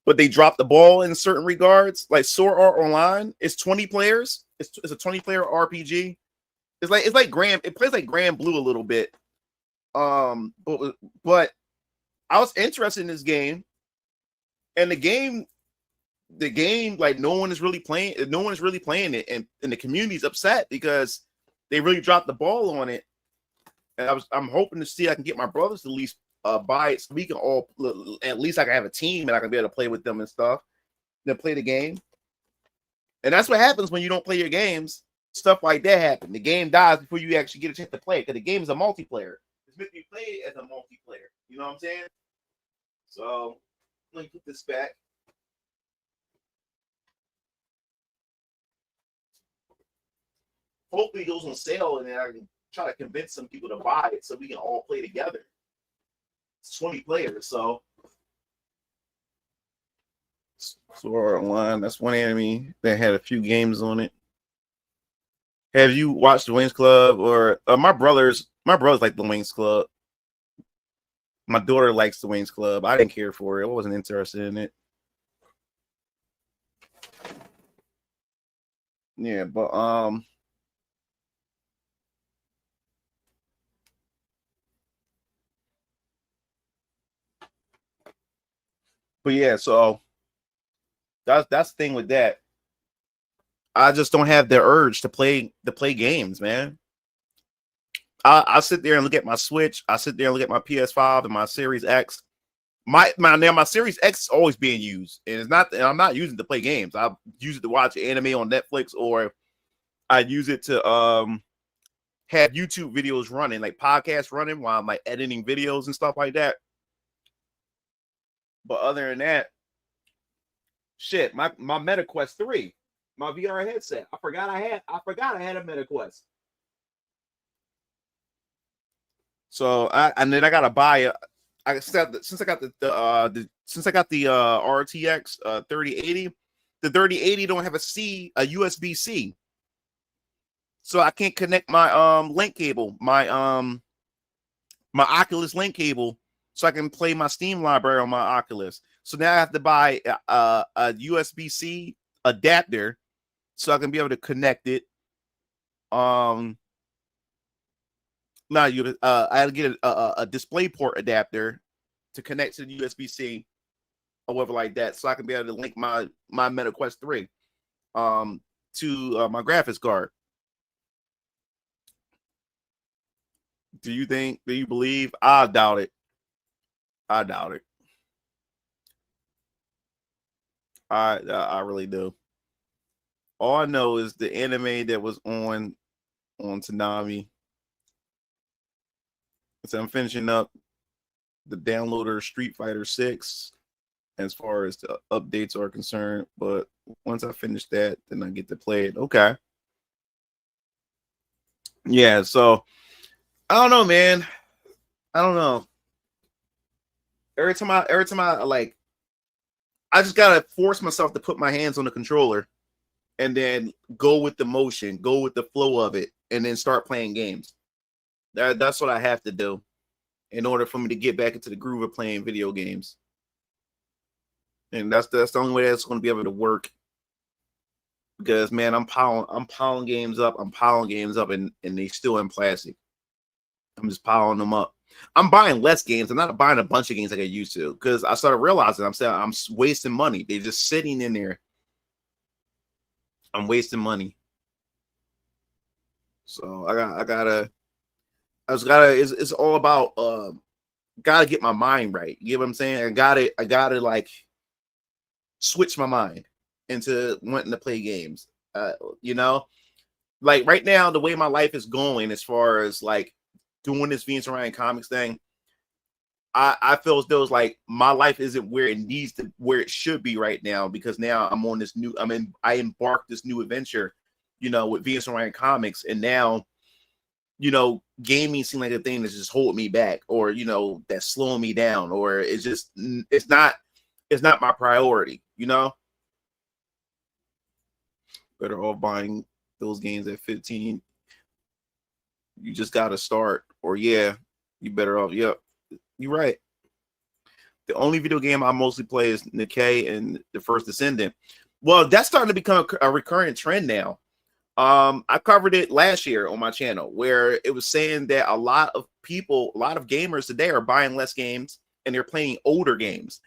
but they dropped the ball in certain regards. Like Sword Art Online, it's 20 players. It's a 20-player RPG. It's like Grand. It plays like Grand Blue a little bit. But I was interested in this game, and the game, like no one is really playing it, and the community's upset because they really dropped the ball on it. And I'm hoping to see I can get my brothers to at least buy it so we can all, at least I can have a team and I can be able to play with them and stuff. Then play the game. And that's what happens when you don't play your games. Stuff like that happen. The game dies before you actually get a chance to play it because the game is a multiplayer. It's meant to be played as a multiplayer. You know what I'm saying? So let me put this back. Hopefully it goes on sale and then I can try to convince some people to buy it so we can all play together. It's 20 players, so Sword Online. That's one enemy that had a few games on it. Have you watched the Wings Club or my brothers like the Wings Club? My daughter likes the Wings Club. I didn't care for it. I wasn't interested in it. Yeah, but But yeah, so that's the thing with that. I just don't have the urge to play games, man. I sit there and look at my Switch. I sit there and look at my PS5 and my Series X. My Series X is always being used, and I'm not using it to play games. I use it to watch anime on Netflix, or I use it to have YouTube videos running, like podcasts running while I'm like editing videos and stuff like that. But other than that, shit, my MetaQuest 3, my VR headset. I forgot I had a MetaQuest. So then I gotta buy since I got the RTX 3080, the 3080 don't have a USB-C. So I can't connect my link cable, my Oculus link cable, so I can play my Steam library on my Oculus. So now I have to buy a USB-C adapter so I can be able to connect it. I had to get a display port adapter to connect to the USB-C or whatever like that, so I can be able to link my MetaQuest 3 to my graphics card. Do you believe? I doubt it. I really do. All I know is the anime that was on Toonami. So I'm finishing up the downloader Street Fighter 6 as far as the updates are concerned. But once I finish that, then I get to play it. Okay. Yeah, so I don't know, man. I don't know. Every time I like, I just gotta force myself to put my hands on the controller and then go with the motion, go with the flow of it, and then start playing games. That's what I have to do in order for me to get back into the groove of playing video games. And that's the only way that's going to be able to work. Because man, I'm piling games up, and they still in plastic. I'm just piling them up. I'm buying less games. I'm not buying a bunch of games like I used to, because I started realizing I'm wasting money. They're just sitting in there. I'm wasting money. So it's all about gotta get my mind right. You know what I'm saying? I gotta like switch my mind into wanting to play games. You know, like right now, the way my life is going, as far as like doing this Venus Orion Comics thing, I feel as though it's like my life isn't where it should be right now, because now I'm on this I embarked this new adventure, you know, with Venus Orion Comics, and now, you know, gaming seems like a thing that's just holding me back, or, you know, that's slowing me down, or it's not my priority, you know. Better off buying those games at 15. You just got to start, or yeah, you better off. Yep, you're right. The only video game I mostly play is Nikkei and The First Descendant. Well, that's starting to become a recurring trend now. I covered it last year on my channel, where it was saying that a lot of gamers today are buying less games and they're playing older games.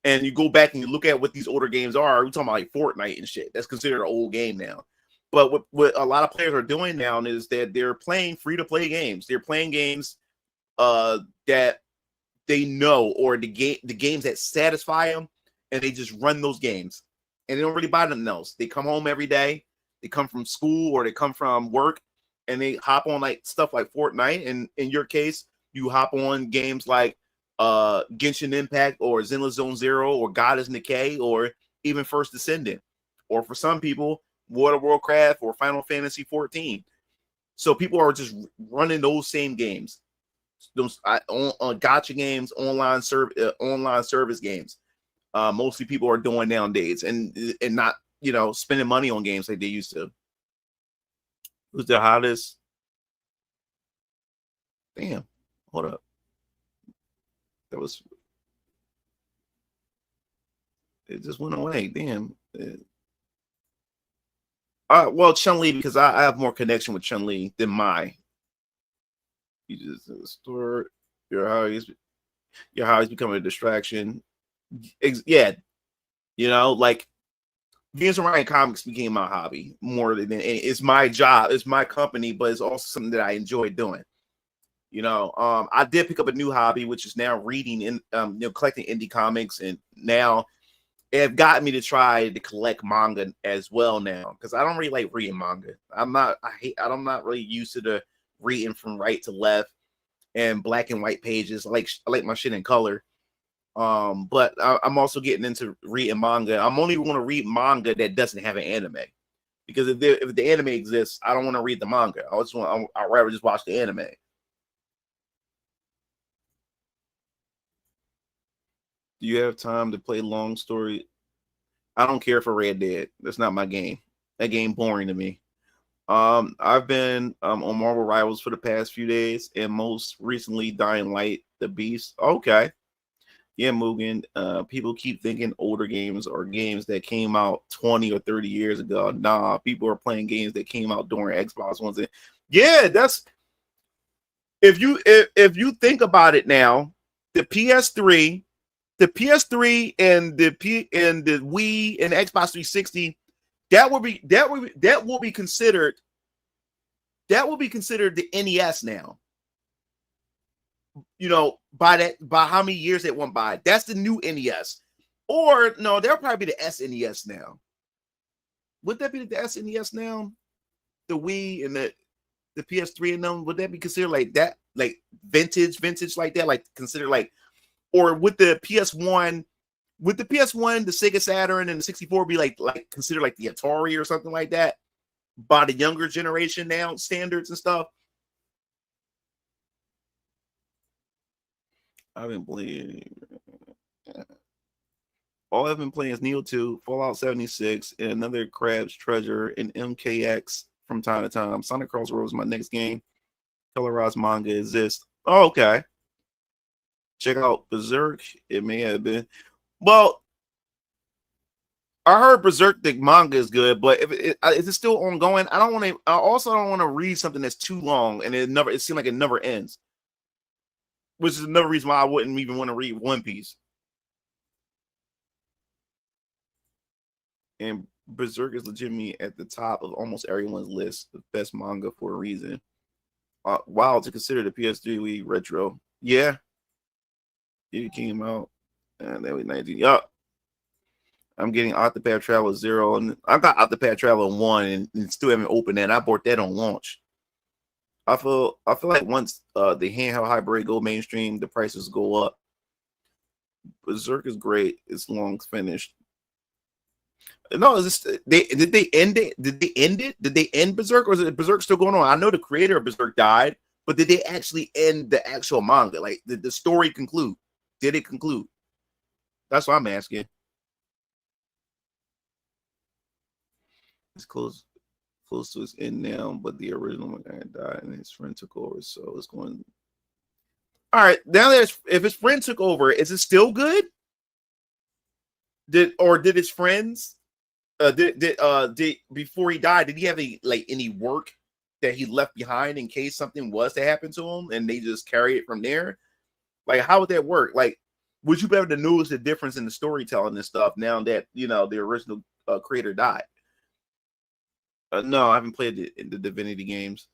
And you go back and you look at what these older games are. We're talking about like Fortnite and shit. That's considered an old game now. But what a lot of players are doing now is that they're playing free-to-play games. They're playing games that they know, or the games that satisfy them, and they just run those games. And they don't really buy nothing else. They come home every day. They come from school or they come from work, and they hop on like stuff like Fortnite. And in your case, you hop on games like Genshin Impact or Zenless Zone Zero or Goddess Nikkei or even First Descendant, or for some people, World of Warcraft or Final Fantasy 14. So people are just running those same games, those gacha games, online service games. Mostly people are doing nowadays, and not, you know, spending money on games like they used to. Who's the hottest? Damn, hold up. It just went away. Damn. Well, Chun-Li, because I have more connection with Chun-Li than Mai. You just store your how he's becoming a distraction. Yeah, you know, like Venus Orion Comics became my hobby more than it's my job, it's my company, but it's also something that I enjoy doing. You know, I did pick up a new hobby, which is now reading and collecting indie comics, and now it have gotten me to try to collect manga as well now, because I don't really like reading manga. I'm not really used to the reading from right to left and black and white pages. I like my shit in color. But I'm also getting into reading manga. I'm only going to read manga that doesn't have an anime, because if the anime exists, I don't want to read the manga. I'd rather just watch the anime. Do you have time to play long story? I don't care for Red Dead. That's not my game. That game boring to me. I've been on Marvel Rivals for the past few days, and most recently Dying Light, the Beast. Okay. Yeah, Mugen. People keep thinking older games are games that came out 20 or 30 years ago. Nah, people are playing games that came out during Xbox One. Yeah, that's if you think about it now, the PS3 and the Wii and the Xbox 360, that will be considered the NES now. You know, by how many years it went by. That's the new NES. Or no, there'll probably be the SNES now. Would that be the SNES now? The Wii and the PS3 and them, would that be considered like that? Like vintage like that? Like considered like, or with the PS1, the Sega Saturn and the 64 be like considered like the Atari or something like that by the younger generation now, standards and stuff? I've been playing. All I've been playing is Neo 2, Fallout 76, and another Crab's Treasure and MKX from time to time. Sonic Crossroads is my next game. Colorized manga exists. Oh, okay. Check out Berserk. It may have been. Well, I heard Berserk the manga is good, but if is it still ongoing? I also don't want to read something that's too long and it seems like it never ends. Which is another reason why I wouldn't even want to read One Piece. And Berserk is legitimately at the top of almost everyone's list of best manga for a reason. Wow, to consider the PS3 Wii retro. Yeah. It came out. And that was 19. Yup. I'm getting Octopath Traveler 0. And I got Octopath Traveler 1 and still haven't opened that. And I bought that on launch. I feel like once the handheld hybrid go mainstream, the prices go up. Berserk is great. It's long finished. No, did they end it? Did they end it? Did they end Berserk, or is it Berserk still going on? I know the creator of Berserk died, but did they actually end the actual manga? Like, did the story conclude? Did it conclude? That's what I'm asking. It's close to its end now, but the original guy died and his friend took over, so it's going. All right, now that if his friend took over, is it still good? Did his friends did before he died, did he have any work that he left behind in case something was to happen to him and they just carry it from there? Like, how would that work? Like, would you be able to notice the difference in the storytelling and stuff now that the original creator died? No, I haven't played the Divinity games.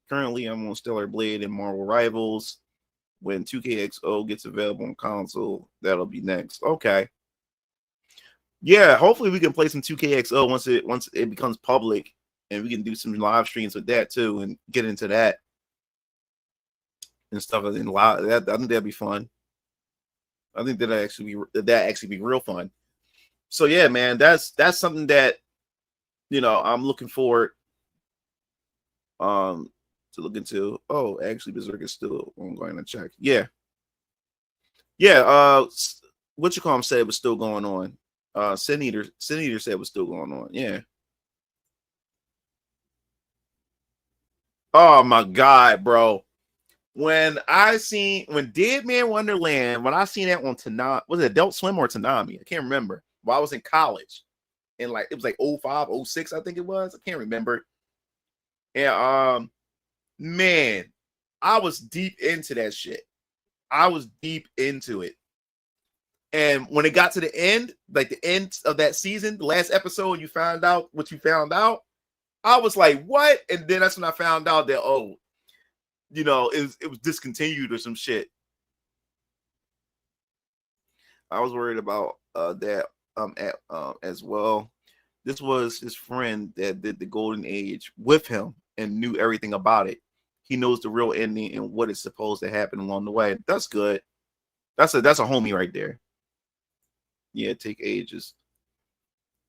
Currently, I'm on Stellar Blade and Marvel Rivals. When 2KXO gets available on console, that'll be next. Okay. Yeah, hopefully we can play some 2KXO once it becomes public, and we can do some live streams with that too and get into that and stuff. I think that'd be fun. I think that'd actually be real fun. So yeah, man, that's something that I'm looking forward to look into. Oh, actually, Berserk is still ongoing. To check. Yeah. What you call him said it was still going on. Sin Eater said it was still going on. Yeah. Oh my god, bro. When Dead Man Wonderland, when I seen that on Tanami, was it Adult Swim or Tanami? I can't remember. Well, I was in college. And it was like 05, 06, I think it was. I can't remember. And man, I was deep into that shit. I was deep into it. And when it got to the end, like the end of that season, the last episode, you found out what you found out. I was like, what? And then that's when I found out that, oh, you know, it was discontinued or some shit. I was worried about that as well. This was his friend that did the Golden Age with him and knew everything about it. He knows the real ending and what is supposed to happen along the way. That's good. That's a homie right there. Yeah, take ages.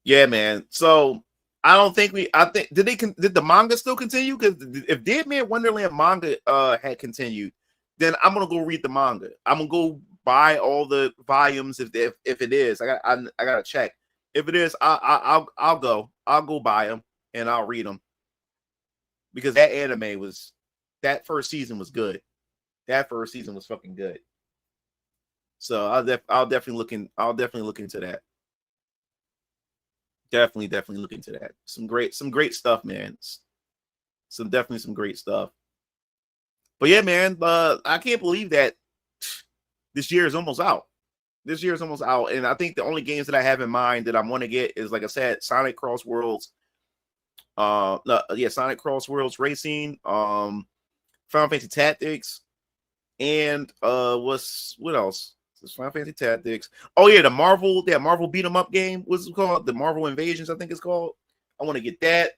Yeah, man. So I think did the manga still continue? Because if Dead Man Wonderland manga had continued, then I'm gonna go read the manga. I'm gonna go buy all the volumes if it is. I gotta check. If it is, I'll go buy them and I'll read them, because that first season was good. That first season was fucking good. So I'll definitely look into that. Definitely look into that. Some great stuff, man. Some great stuff. But yeah, man, I can't believe that this year is almost out. And I think the only games that I have in mind that I want to get is, like I said, Sonic Cross Worlds. Sonic Cross Worlds Racing, Final Fantasy Tactics, and what else? It's Final Fantasy Tactics. Oh yeah, the Marvel beat 'em up game. What's it called? The Marvel Invasions, I think it's called. I want to get that.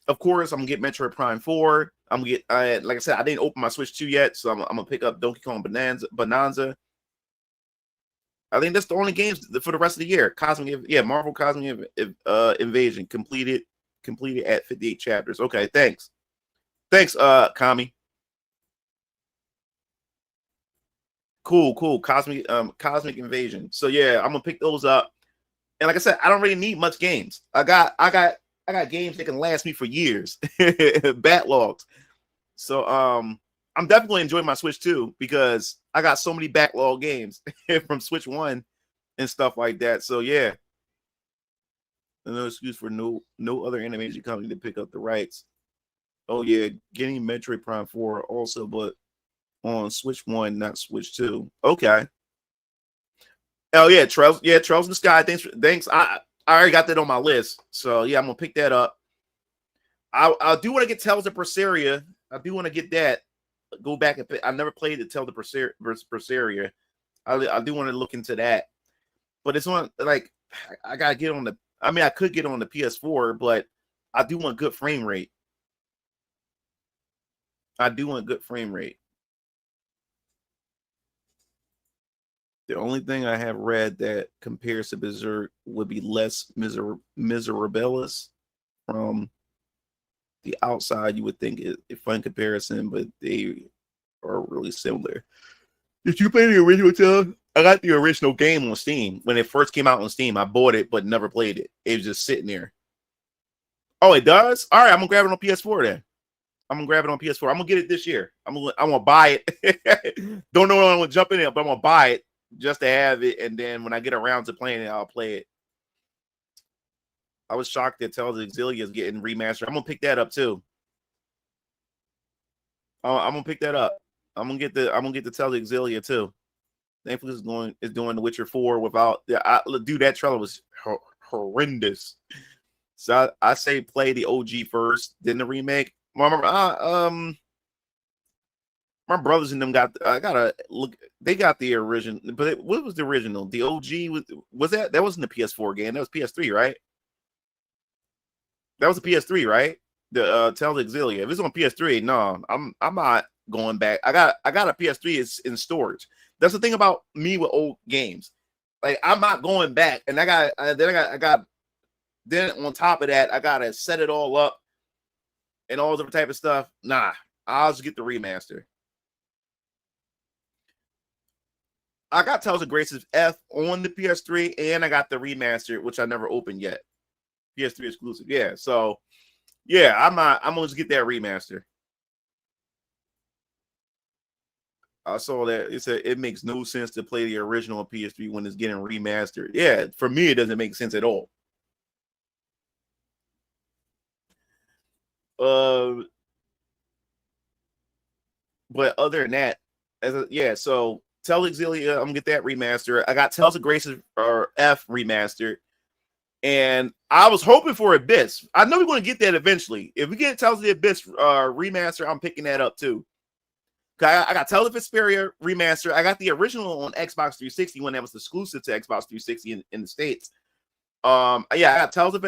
Of course, I'm gonna get Metroid Prime 4. I'm gonna get, like I said, I didn't open my Switch 2 yet, so I'm gonna pick up Donkey Kong Bonanza. I think that's the only games for the rest of the year. Marvel Cosmic Invasion completed at 58 chapters. Okay, thanks, Kami. Cool. Cosmic Invasion. So yeah, I'm gonna pick those up. And like I said, I don't really need much games. I got games that can last me for years. Backlogs. So I'm definitely enjoying my Switch 2 because I got so many backlog games from Switch 1 and stuff like that. So yeah. No excuse for no other animation company to pick up the rights. Oh yeah, getting Metroid Prime 4 also, but on Switch 1, not Switch 2. Okay. Oh yeah, Trails in the Sky. Thanks. I already got that on my list. So yeah, I'm gonna pick that up. I do want to get Tales of Berseria. I do want to get that. Go back and I never played the Tales of Berseria. I do want to look into that. But it's on, like, I gotta get on I could get on the PS4, but I do want good frame rate. The only thing I have read that compares to Berserk would be less Miserabilis. From the outside, you would think it's a fun comparison, but they are really similar. Did you play the original Tales? I got the original game on Steam. When it first came out on Steam, I bought it, but never played it. It was just sitting there. Oh, it does? All right, I'm going to grab it on PS4 then. I'm going to get it this year. I'm going to buy it. Don't know when I'm going to jump in it, but I'm going to buy it just to have it. And then when I get around to playing it, I'll play it. I was shocked that Tales of Xillia is getting remastered. I'm going to pick that up too. I'm going to pick that up. I'm going to get the Tales of Xillia too. Thankfully, is doing The Witcher 4 without. Dude, that trailer was horrendous. So I say play the OG first, then the remake. My brothers and them I gotta look. They got the original, but what was the original? The OG was that wasn't the PS4 game. That was PS3, right? That was a PS3, right? The Tales of Xillia. If it's on PS3, no, I'm not going back. I got a PS3. It's in storage. That's the thing about me with old games. Like, I'm not going back. And then on top of that, I gotta set it all up and all different type of stuff. Nah, I'll just get the remaster. I got Tales of Graces F on the PS3, and I got the remaster, which I never opened yet. PS3 exclusive. Yeah, so yeah, I'm gonna just get that remaster. I saw that it said it makes no sense to play the original on PS3 when it's getting remastered. Yeah, for me, it doesn't make sense at all. But other than that, so Tales of Xillia, I'm gonna get that remastered. I got Tales of Graces F remastered. And I was hoping for Abyss. I know we're going to get that eventually. If we get Tales of the Abyss remaster, I'm picking that up too. I got Tales of Vesperia remaster. I got the original on Xbox 360 when that was exclusive to Xbox 360 in the States. Yeah, I got Tales of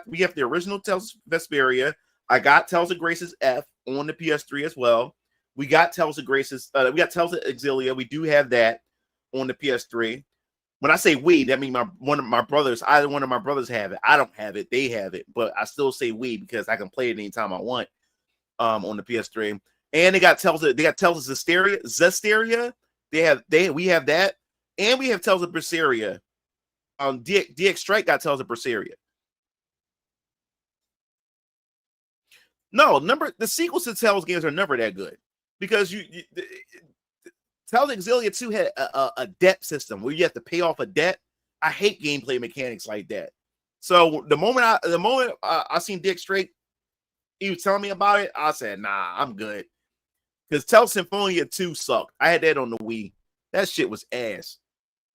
we have the original Tales of Vesperia. I got Tales of Graces F on the PS3 as well. We got Tales of Graces. We got Tales of Xillia. We do have that on the PS3. When I say we, that means either one of my brothers have it. I don't have it. They have it. But I still say we because I can play it anytime I want on the PS3. And they got Tales of Zestiria. We have that. And we have Tales of Berseria. DX Strike got Tales of Berseria. No, the sequels to Tales games are never that good. Because Tales of Xillia 2 had a debt system where you have to pay off a debt. I hate gameplay mechanics like that. So the moment I seen Dick Straight, he was telling me about it, I said, nah, I'm good. Because Tales Symphonia 2 sucked. I had that on the Wii. That shit was ass.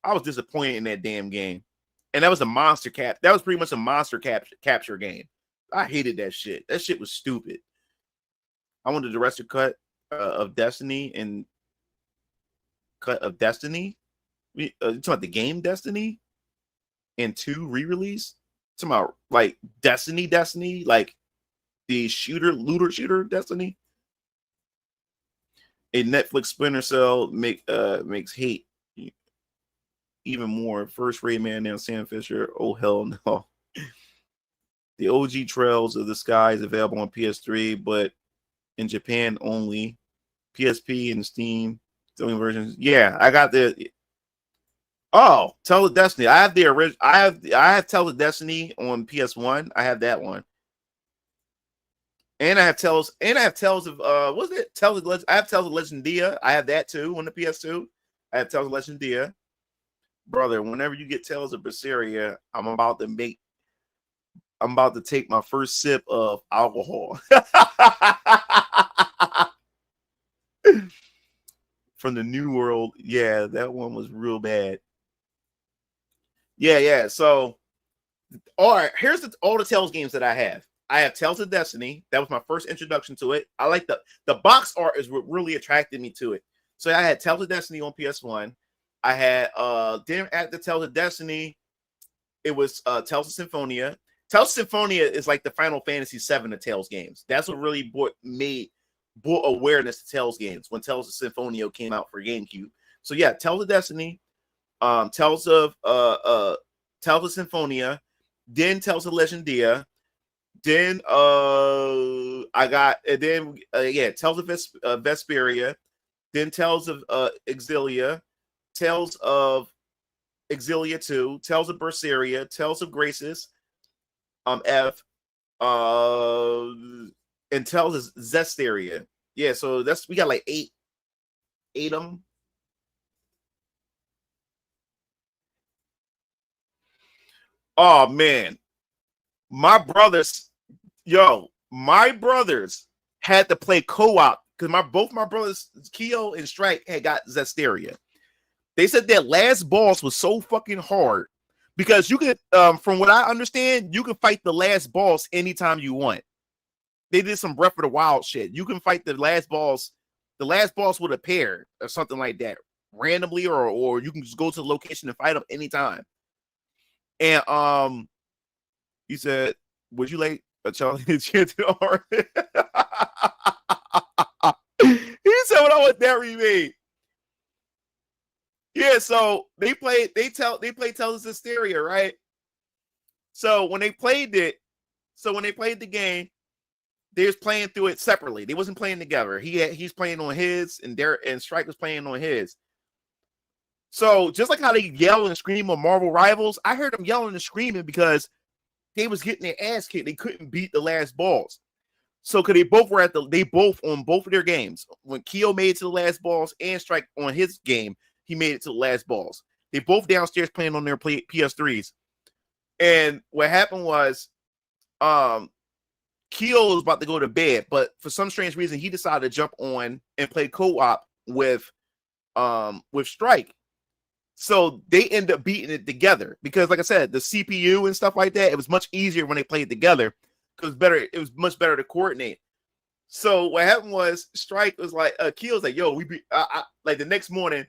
I was disappointed in that damn game. And that was a monster cap. That was pretty much a monster capture game. I hated that shit. That shit was stupid. I wanted the director cut of Destiny and cut of Destiny. You talking about the game Destiny and 2 re-release? Talking about like Destiny, like the looter shooter Destiny. A Netflix Splinter Cell makes hate even more. First Rayman, now Sam Fisher. Oh hell no. The OG Trails of the Sky is available on PS3, but in Japan only. PSP and Steam. The only versions. Yeah, I got the. Oh, Tales of Destiny. I have the original. I have Tales of Destiny on PS1. I have that one. And I have Tales. And I have Tales of what's it? Tales of I have Tales of Legendia. I have that too on the PS2. I have Tales of Legendia. Brother, whenever you get Tales of Berseria, I'm about to take my first sip of alcohol. From the New World. Yeah, that one was real bad. Yeah. So, all right, here's all the Tales games that I have. I have Tales of Destiny. That was my first introduction to it. I like the box art is what really attracted me to it. So I had Tales of Destiny on PS1. I had then at the Tales of Destiny, it was Tales of Symphonia. Tales of Symphonia is like the Final Fantasy VII of Tales games. That's what really brought awareness to Tales games when Tales of Symphonia came out for GameCube. So yeah, Tales of Destiny, Tales of Symphonia, then Tales of Legendia, then Tales of Vesperia, then Tales of Xillia, Tales of Xillia 2, Tales of Berseria, Tales of Graces, F, and Tales of Zestiria. Yeah, so we got like eight of them. Oh man, my brothers had to play co-op because both my brothers, Keo and Strike, had got Zestiria. They said that last boss was so fucking hard because you could, from what I understand, you can fight the last boss anytime you want. They did some Breath of the Wild shit. You can fight the last boss. The last boss would appear or something like that randomly, or you can just go to the location and fight them anytime. And he said, "Would you like a Charlie and Chance to art?" He said, "What I want that remade." Yeah, so they played Tales of Hysteria, right? So when they played the game, they was playing through it separately. They wasn't playing together. He's playing on his, and Strike was playing on his. So just like how they yell and scream on Marvel Rivals, I heard them yelling and screaming because they was getting their ass kicked. They couldn't beat the last boss. So because they both on both of their games. When Keo made it to the last boss and Strike on his game, he made it to the last boss. They both downstairs playing on their PS3s. And what happened was Keo was about to go to bed, but for some strange reason, he decided to jump on and play co-op with with Strike. So they end up beating it together because, like I said, the CPU and stuff like that, it was much easier when they played together because it was much better to coordinate. So what happened was Strike was like, Keel was like, yo, we beat, like the next morning,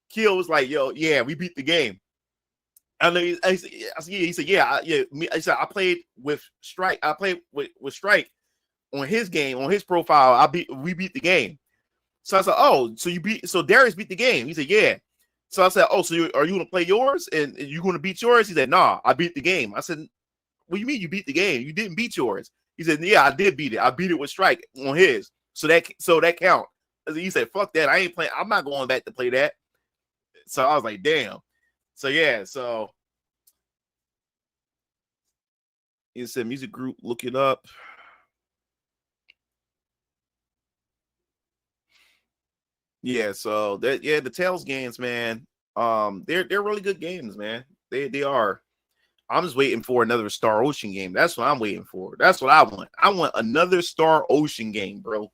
Keel was like, yo, yeah, we beat the game. And he said, yeah. I said, I played with Strike. I played with Strike on his game, on his profile. We beat the game. So I said, oh, so Darius beat the game. He said, yeah. So I said, oh, so are you going to play yours and you going to beat yours? He said, nah, I beat the game. I said, what do you mean you beat the game? You didn't beat yours. He said, yeah, I did beat it. I beat it with Strike on his. So that count. He said, fuck that. I ain't playing. I'm not going back to play that. So I was like, damn. So yeah, so he said music group, look it up. Yeah, so the Tales games, man. They're really good games, man. They are. I'm just waiting for another Star Ocean game. That's what I'm waiting for. That's what I want. I want another Star Ocean game, bro.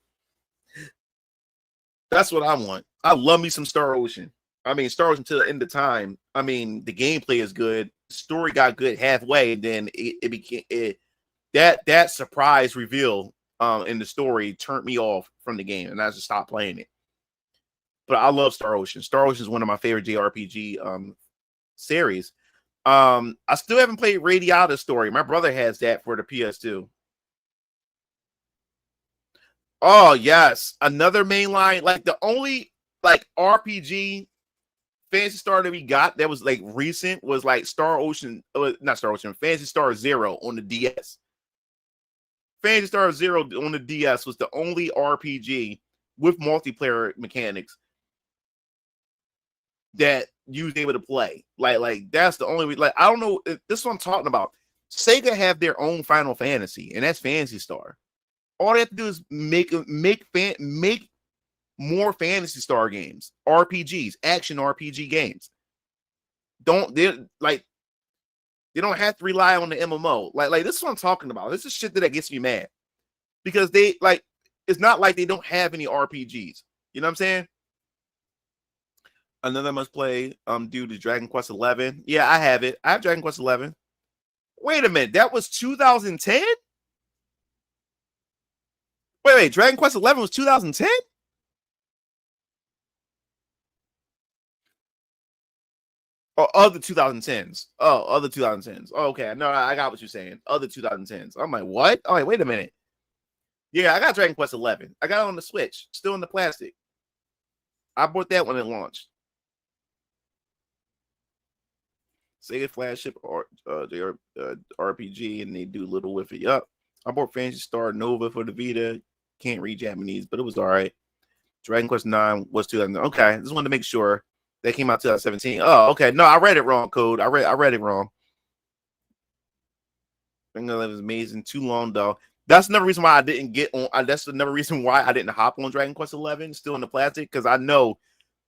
That's what I want. I love me some Star Ocean. I mean, Star Ocean till the end of time. I mean, the gameplay is good. The story got good halfway, and then it became that surprise reveal in the story turned me off from the game, and I just stopped playing it. But I love Star Ocean. Star Ocean is one of my favorite JRPG series. I still haven't played Radiata Story. My brother has that for the PS2. Oh yes, another mainline. Like the only like RPG Fantasy Star that we got that was like recent was like Star Ocean, not Star Ocean, Fantasy Star Zero on the DS. Fantasy Star Zero on the DS was the only RPG with multiplayer mechanics that you was able to play. Like that's the only like I don't know. This is what I'm talking about. Sega have their own Final Fantasy, and that's Fantasy Star. All they have to do is make more Fantasy Star games, RPGs, action RPG games. They don't have to rely on the MMO. Like this is what I'm talking about. This is shit that gets me mad because they like it's not like they don't have any RPGs. You know what I'm saying? Another must play due to Dragon Quest 11. Yeah, I have it. I have Dragon Quest 11. Wait a minute, that was 2010? Wait, Dragon Quest 11 was 2010? Oh, other 2010s. Oh, other 2010s. Oh, okay. No, I got what you're saying. Other 2010s. I'm like, what? Oh, wait a minute. Yeah, I got Dragon Quest 11. I got it on the Switch. Still in the plastic. I bought that when it launched. Sega flagship or RPG, and they do little with it. Yup. I bought Fantasy Star Nova for the Vita. Can't read Japanese, but it was all right. Dragon Quest 9 was 2000. Okay, just wanted to make sure. That came out 2017. Oh, okay. No, I read it wrong, Code. I read it wrong. That was amazing. Too long though. That's another reason why I didn't get on. That's another reason why I didn't hop on Dragon Quest 11, still in the plastic, because I know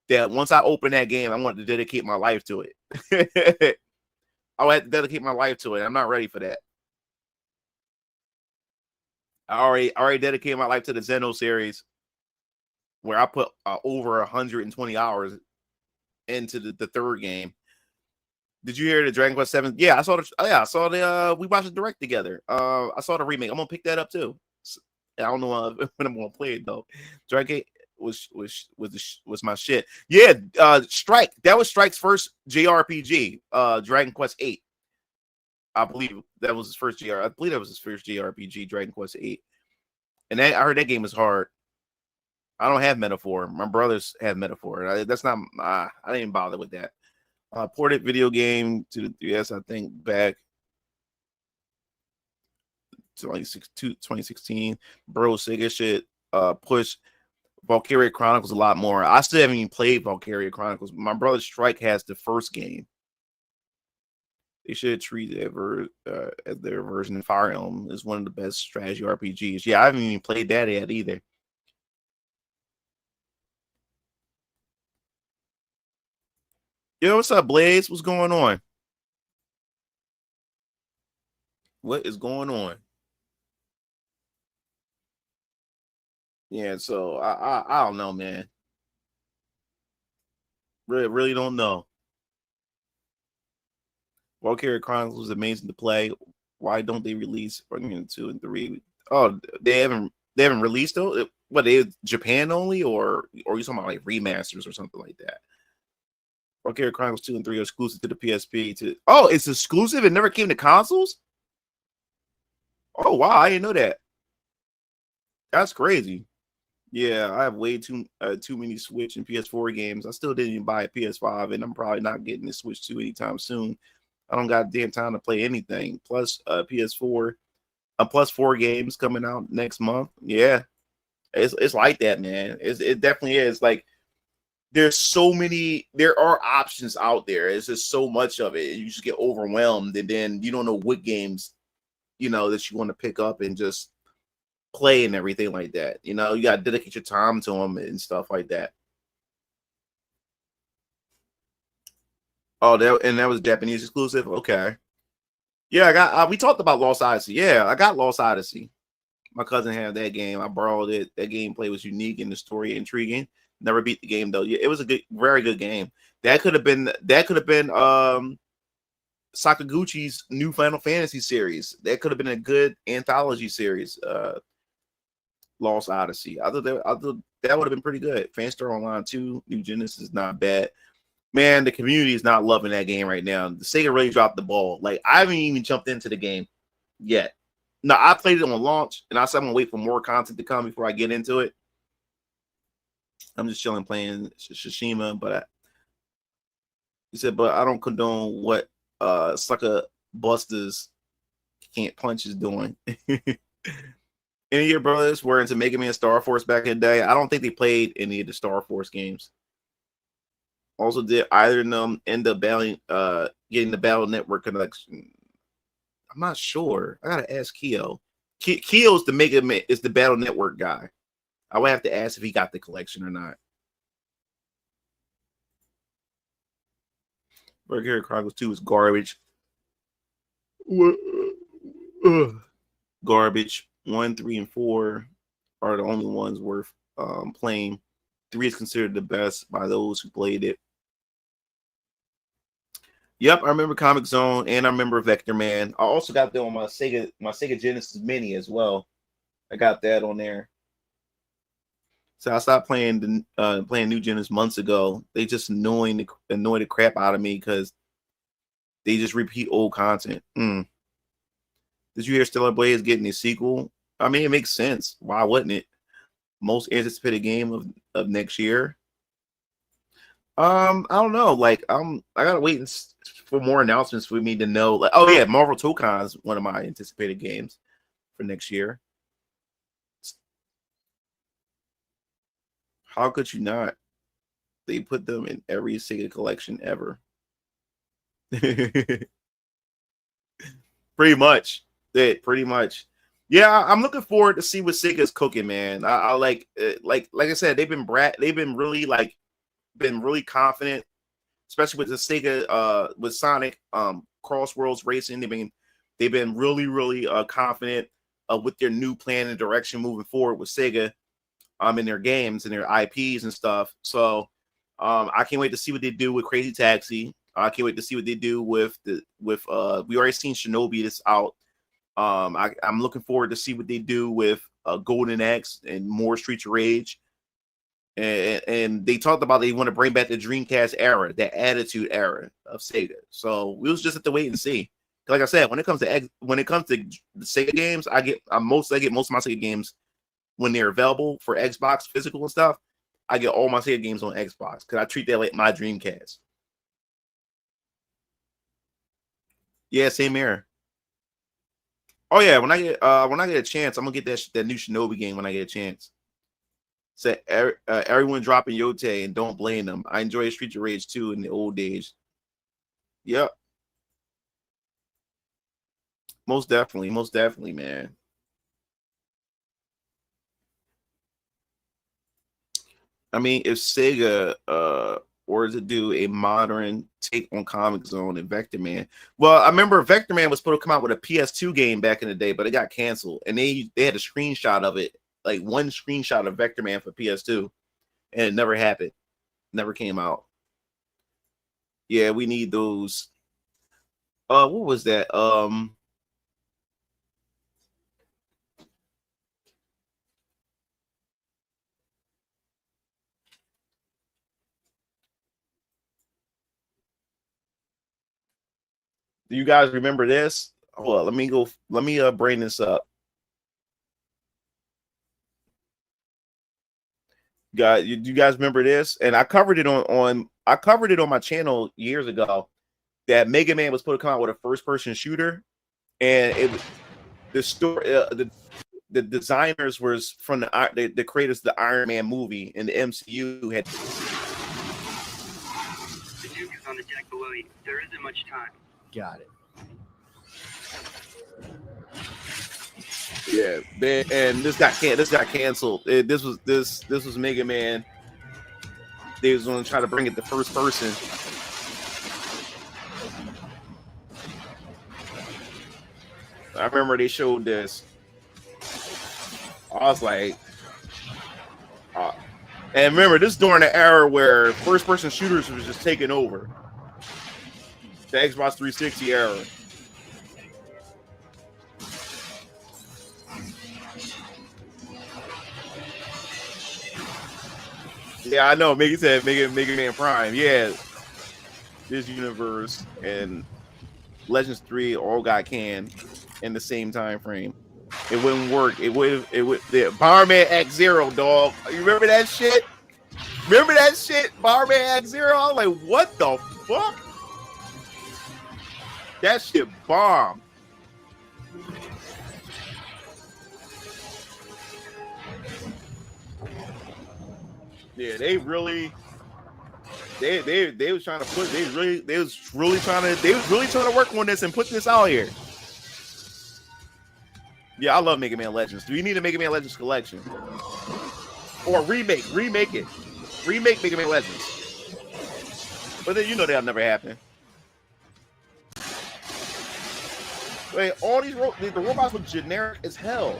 that once I open that game, I want to dedicate my life to it. I would have to dedicate my life to it. I'm not ready for that. I already dedicated my life to the Xeno series, where I put over 120 hours into the third game. Did you hear the Dragon Quest 7? Yeah, I saw the we watched the direct together. I saw the remake. I'm gonna pick that up too. I don't know when I'm gonna play it though. Dragon was my shit. Yeah, Strike. That was Strike's first JRPG. Dragon Quest 8. I believe that was his first JR. I believe that was his first JRPG, Dragon Quest 8. And I heard that game was hard. I don't have Metaphor. My brothers have Metaphor. That's not. I didn't bother with that. Ported video game to the 3DS. I think back to like 2016. Bro, Sega shit. Push Valkyria Chronicles a lot more. I still haven't even played Valkyria Chronicles. My brother Strike has the first game. They should treat it as their version of Fire Emblem is one of the best strategy RPGs. Yeah, I haven't even played that yet either. Yo, what's up, Blaze? What's going on? What is going on? Yeah, so I don't know, man. Really don't know. Valkyria Chronicles was amazing to play. Why don't they release Orion 2 and 3? Oh, they haven't released those? What, they Japan only, or you talking about like remasters or something like that? Valkyria Chronicles 2 and 3 are exclusive to the PSP. Oh, it's exclusive? It never came to consoles? Oh wow, I didn't know that. That's crazy. Yeah, I have way too many Switch and PS4 games. I still didn't even buy a PS5, and I'm probably not getting the Switch 2 anytime soon. I don't got damn time to play anything. Plus PS4, plus 4 games coming out next month. Yeah, it's like that, man. It definitely is. Like, there are options out there. It's just so much of it. You just get overwhelmed, and then you don't know what games, that you want to pick up and just play and everything like that. You got to dedicate your time to them and stuff like that. Oh, that was Japanese exclusive. Okay. Yeah, I got. We talked about Lost Odyssey. Yeah, I got Lost Odyssey. My cousin had that game. I borrowed it. That gameplay was unique and the story intriguing. Never beat the game though. Yeah, it was a very good game. That could have been Sakaguchi's new Final Fantasy series. That could have been a good anthology series. Lost Odyssey. I thought that would have been pretty good. Fanstar Online 2, New Genesis is not bad. Man, the community is not loving that game right now. The Sega really dropped the ball. Like, I haven't even jumped into the game yet. No, I played it on launch, and I said I'm gonna wait for more content to come before I get into it. I'm just chilling playing Tsushima, but he said, but I don't condone what sucker busters can't punch is doing. Any of your brothers were into Mega Man Star Force back in the day? I don't think they played any of the Star Force games. Also, did either of them end up getting the Battle Network connection? I'm not sure. I gotta ask Keo. Keo's the Battle Network guy. I would have to ask if he got the collection or not. Valkyria Chronicles 2 is garbage. Garbage. 1, 3, and 4 are the only ones worth playing. 3 is considered the best by those who played it. Yep, I remember Comic Zone, and I remember Vector Man. I also got that on my Sega Genesis Mini as well. I got that on there. So I stopped playing New Genesis months ago. They just annoy the crap out of me because they just repeat old content. Did you hear Stellar Blade is getting a sequel? I mean, it makes sense. Why wouldn't it? Most anticipated game of next year. I don't know. Like, I gotta wait for more announcements for me to know. Like, oh yeah, Marvel Tokon is one of my anticipated games for next year. How could you not? They put them in every Sega collection ever. Pretty much. Pretty much. Yeah, I'm looking forward to see what Sega's cooking, man. I like I said, they've been really confident, especially with the Sega with Sonic Crossworlds Racing. They've been really confident with their new plan and direction moving forward with Sega in their games and their IPs and stuff. So I can't wait to see what they do with Crazy Taxi. I can't wait to see what they do with we already seen Shinobi that's out. I'm looking forward to see what they do with Golden Axe and more Streets of Rage. And they talked about they want to bring back the Dreamcast era, that Attitude era of Sega. So we was just have to wait and see. Like I said, when it comes to the Sega games, I get most of my Sega games when they're available for Xbox physical and stuff. I get all my Sega games on Xbox because I treat that like my Dreamcast. Yeah, same here. Oh yeah, when I get a chance, I'm gonna get that new Shinobi game when I get a chance. So everyone dropping Yote and don't blame them. I enjoy Streets of Rage 2 in the old days. Yep. Most definitely, man. I mean, if Sega were to do a modern take on Comic Zone and Vector Man, well, I remember Vector Man was supposed to come out with a PS2 game back in the day, but it got canceled, and they had a screenshot of it, like one screenshot of Vector Man for PS2, and it never happened, never came out. Yeah, we need those. What was that? Do you guys remember this? Hold on, let me go. Let me bring this up. Do you guys remember this? And I covered it on my channel years ago. That Mega Man was supposed to come out with a first-person shooter, and the story, the designers was from the creators of the Iron Man movie, and the MCU had. The Duke is on the deck below you. There isn't much time. Got it. Yeah, and this got canceled. This was Mega Man. They was going to try to bring it to first person. I remember they showed this. I was like, and remember this during the era where first person shooters was just taking over. The Xbox 360 era. Yeah, I know. Mega said Mega Man Prime. Yeah, this universe and Legends 3 all got canned in the same time frame. It wouldn't work. It would. The Bomberman X Zero, dog. You remember that shit? Remember that shit? Bomberman X Zero. I was like, what the fuck? That shit bomb. Yeah, they was trying to put they was really trying to work on this and put this out here. Yeah, I love Mega Man Legends. Do you need a Mega Man Legends collection? Or remake it. Remake Mega Man Legends. But then you know that'll never happen. Wait, all these the robots look generic as hell.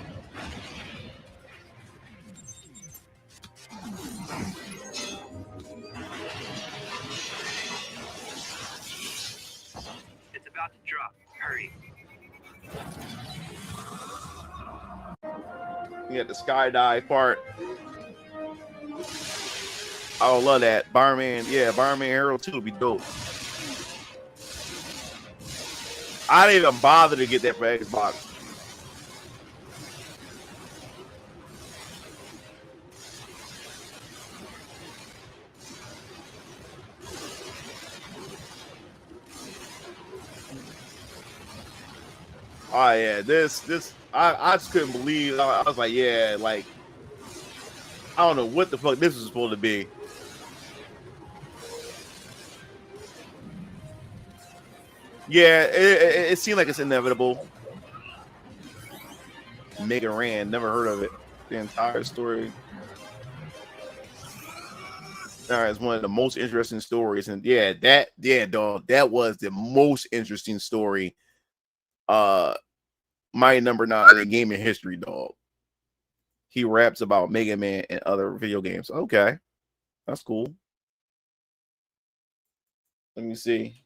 It's about to drop. Hurry. You got the skydive part. I would love that. Barman, yeah, Barman Hero 2 would be dope. I didn't even bother to get that for Xbox. Oh yeah, this I just couldn't believe. I was like, yeah, like I don't know what the fuck this was supposed to be. Yeah, it seemed like it's inevitable. Mega Ran, never heard of it. The entire story. All right, it's one of the most interesting stories, and dog, that was the most interesting story. My number 9 in gaming history, dog. He raps about Mega Man and other video games. Okay, that's cool. Let me see.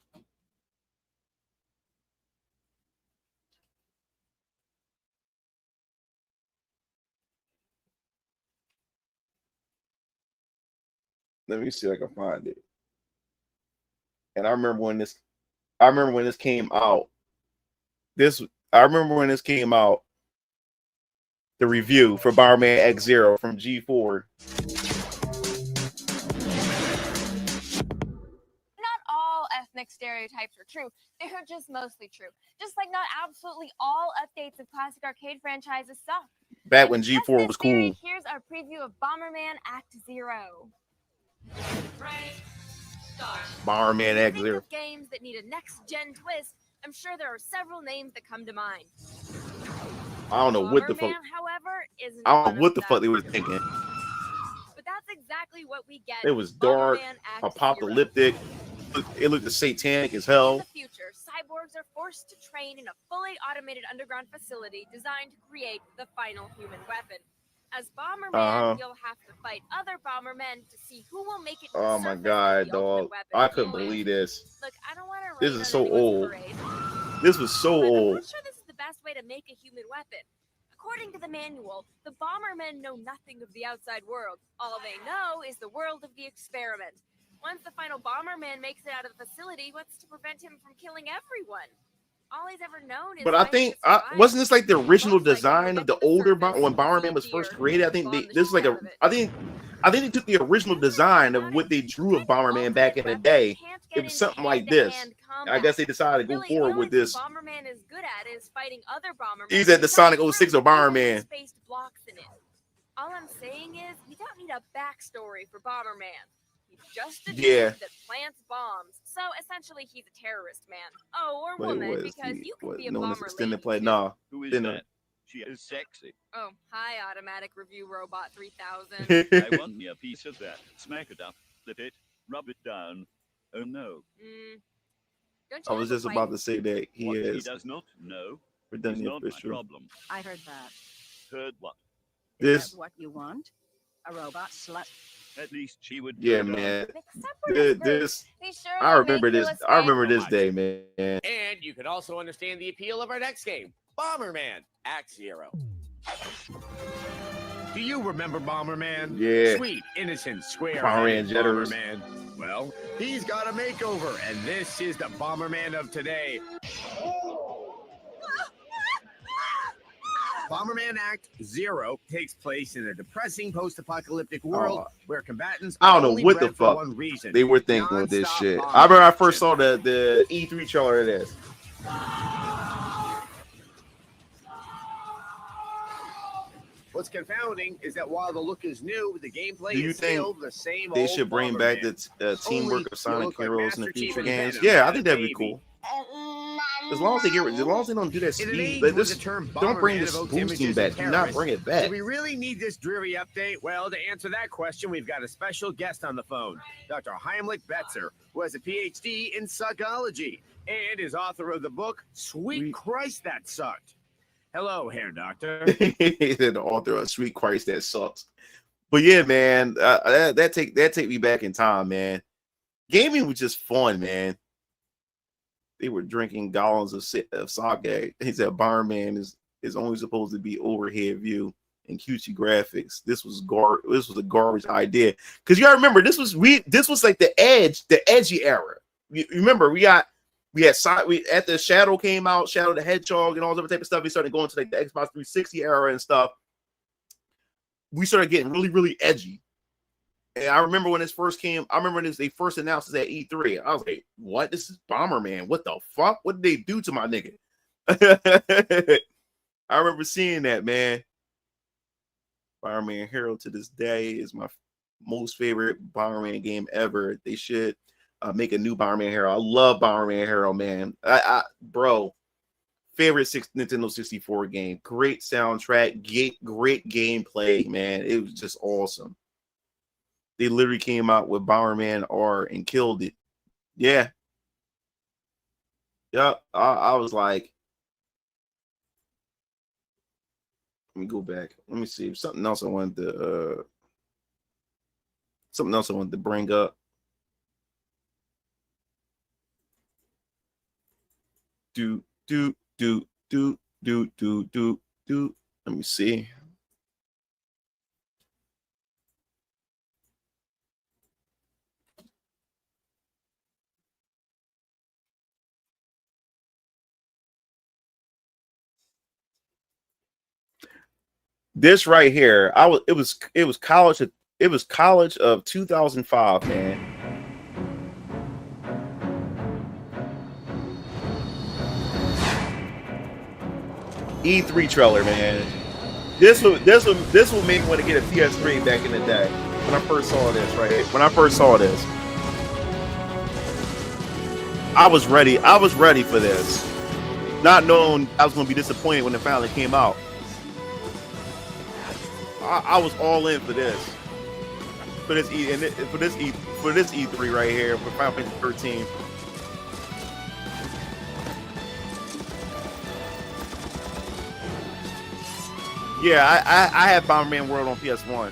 Let me see if I can find it. And I remember when this came out. I remember when this came out. The review for Bomberman X Zero from G4. Not all ethnic stereotypes are true. They're just mostly true. Just like not absolutely all updates of classic arcade franchises suck. Back when G4 was cool. Here's our preview of Bomberman Act Zero. Bomberman X Zero. Games that need a next-gen twist. I'm sure there are several names that come to mind. I don't know what the fuck. However, I don't know what the fuck they were thinking. But that's exactly what we get. It was dark, apocalyptic. It looked satanic as hell. In the future, cyborgs are forced to train in a fully automated underground facility designed to create the final human weapon. As Bomberman, you'll have to fight other Bombermen to see who will make it to the Oh my surface god, with the ultimate dog. weapon I couldn't always. believe this. Look, I don't want to This rain is on so anyone's old. parade, This was so but I'm old. not sure this is the best way to make a human weapon. According to the manual, the Bombermen know nothing of the outside world. All they know is the world of the experiment. Once the final Bomberman makes it out of the facility, what's to prevent him from killing everyone? All he's ever known is But I fighting think to survive. wasn't this like the original Most likely, design he'll of get the to older surface, when Bomberman see was a first deer, created? I think bomb they the this is like shit a out of it. I think they took the original design of what they drew of Bomberman back in the day. It was something like this. I guess they decided to go Really, forward the with only this. thing Bomberman is good at is fighting other Bombermen. He's at the Sonic 06 of Bomberman. Bomberman. Spaced blocks in it. All I'm saying is, you don't need a backstory for Bomberman. He's just a dude Yeah. that plants bombs. So essentially, he's a terrorist man. Oh, or Wait, woman, what is because the you can what be a known as bomber extended lady, play? too. Nah. Who is Didn't that? She is sexy. Oh, hi, Automatic Review Robot 3000. I want me a piece of that. Smack it up, flip it, rub it down. Oh no. Don't I was just about to say that he What he is does not know is redundant not my official. problem. I heard that. Heard what? This, What you want? A robot slut? At least she would. yeah, do it. man. Except for his This, Be sure I to remember make this. no I remember mistake. this day, man. And you can also understand the appeal of our next game, Bomberman Act Zero. Do you remember Bomberman? Yeah. Sweet, innocent, square Bomberman jitters. Bomberman. Well, he's got a makeover, and this is the Bomberman of today. Bomberman Act Zero takes place in a depressing post-apocalyptic world where combatants I don't know only what the bred for fuck one reason. they were thinking with this Non-stop shit. bomb I remember I first action. saw the E3 trailer of this. What's confounding is that while the look is new, the gameplay Do you is think still the same they old should bring back Bomberman. the teamwork Only of you Sonic look like Heroes in the Master Chief future and games? Venom Yeah, I had think a that'd be baby. cool. As long as they don't do that In an speed, age but when this the term don't bring Bomberman this evokes boosting images back. of Do not terrorists, bring it Do back. we really need this dreary update? Well, to answer that question, we've got a special guest on the phone, Dr. Heimlich Betzer, who has a PhD in psychology and is author of the book Sweet Christ That Sucked. Hello, Hair Doctor. He's the author of Sweet Christ That Sucks. But yeah, man, that take me back in time, man. Gaming was just fun, man. They were drinking gallons of sake. He said Bomberman is only supposed to be overhead view and cutesy graphics. This was a garbage idea. Because you gotta remember, this was like the edgy era. You remember we had after Shadow came out, Shadow the Hedgehog and all that type of stuff. We started going to like the Xbox 360 era and stuff. We started getting really, really edgy. And I remember when this first came, they first announced this at E3. I was like, what? This is Bomberman. What the fuck? What did they do to my nigga? I remember seeing that, man. Bomberman Hero to this day is my most favorite Bomberman game ever. They should make a new Bomberman Hero. I love Bomberman Hero, man. Bro, favorite Nintendo 64 game. Great soundtrack, great gameplay, man. It was just awesome. They literally came out with Bomberman R and killed it. Yeah. Yep. I was like, let me go back. Let me see. Something else I wanted to bring up. Do. Let me see. This right here, it was college of 2005, man. E3 trailer, man. This will make me want to get a PS3 back in the day. When I first saw this, right here. When I first saw this, I was ready. I was ready for this, not knowing I was going to be disappointed when it finally came out. I was all in for this. For this E3 right here for Final Fantasy 13. Yeah, I had Bomberman World on PS1.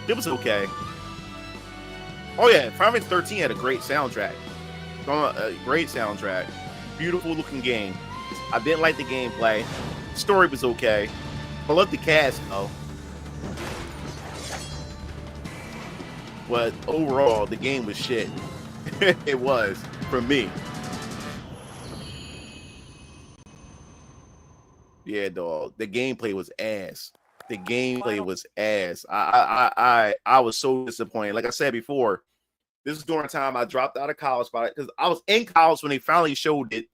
It was okay. Oh yeah, Final Fantasy 13 had a great soundtrack. A great soundtrack. Beautiful looking game. I didn't like the gameplay. The story was okay. I loved the cast though. But overall, the game was shit. It was, for me. Yeah, dog. The gameplay was ass. The gameplay was ass. I was so disappointed. Like I said before, this is during the time I dropped out of college because I was in college when they finally showed it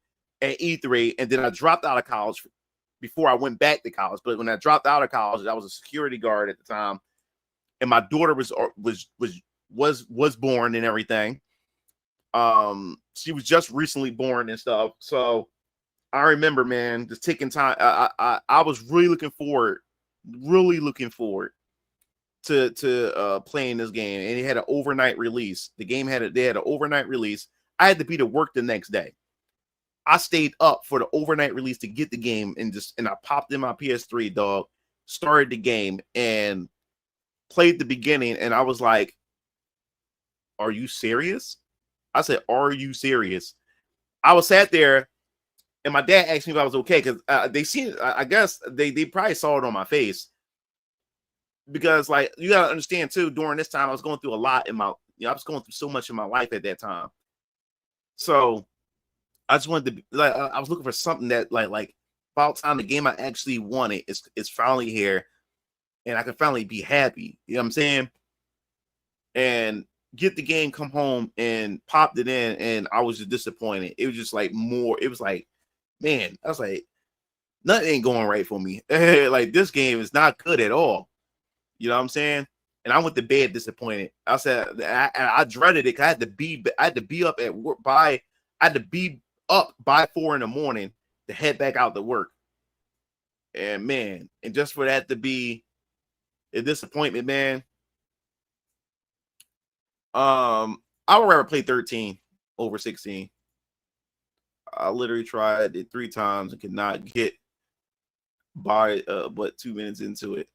at E3, and then I dropped out of college before I went back to college. But when I dropped out of college, I was a security guard at the time, and my daughter was born and everything. She was just recently born and stuff. So I remember, man, just taking time. I was really looking forward to playing this game, and it had an overnight release. They had an overnight release. I had to be to work the next day. I stayed up for the overnight release to get the game, and I popped in my PS3, dog, started the game and played the beginning, and I was like, "Are you serious?" I said, "Are you serious?" I was sat there, and my dad asked me if I was okay because they seen. I guess they probably saw it on my face. Because, like, you gotta understand too, during this time I was going through a lot I was going through so much in my life at that time. So I just wanted to I was looking for something that like about time the game I actually wanted is finally here, and I can finally be happy. You know what I'm saying? And get the game, come home, and popped it in, and I was just disappointed. It was just like more. It was like, man, I was like, nothing ain't going right for me. Like, this game is not good at all. You know what I'm saying? And I went to bed disappointed. I said I dreaded it because I had to be up at work I had to be up by 4 a.m. to head back out to work. And man, and just for that to be a disappointment, man. I would rather play 13 over 16. I literally tried it 3 times and could not get by but 2 minutes into it.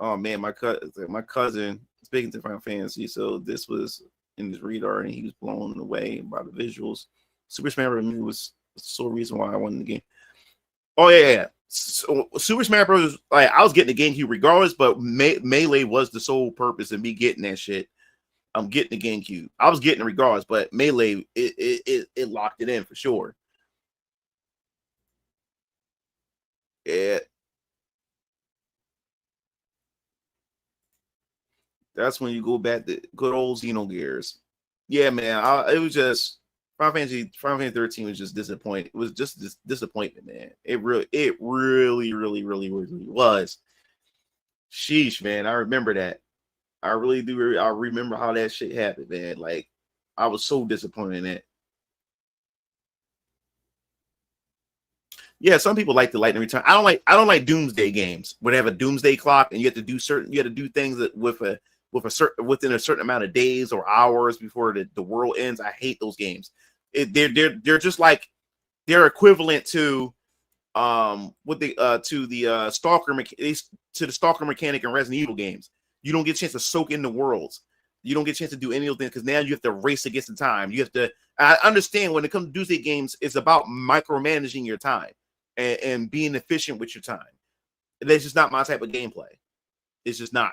Oh man, my cousin speaking to Final Fantasy, so this was in his radar, and he was blown away by the visuals. Super Smash Bros. Was the sole reason why I won the game. Oh yeah. So Super Smash Bros. Like, I was getting the GameCube regardless, but Melee was the sole purpose of me getting that shit. I'm getting the GameCube. I was getting it regardless, but Melee it locked it in for sure. Yeah. That's when you go back to good old Xenogears. Yeah, man. It was just Final Fantasy 13 was just disappointing. It was just this disappointment, man. It really was. Sheesh, man. I remember that. I really do. I remember how that shit happened, man. Like, I was so disappointed in it. Yeah, some people like the Lightning Return. I don't like Doomsday games where they have a Doomsday clock and you have to do things that within a certain amount of days or hours before the world ends. I hate those games. They're just like, they're equivalent to the Stalker mechanic in Resident Evil games. You don't get a chance to soak in the worlds. You don't get a chance to do any of them because now you have to race against the time. You have to. I understand when it comes to Doomsday games, it's about micromanaging your time and being efficient with your time. That's just not my type of gameplay. It's just not.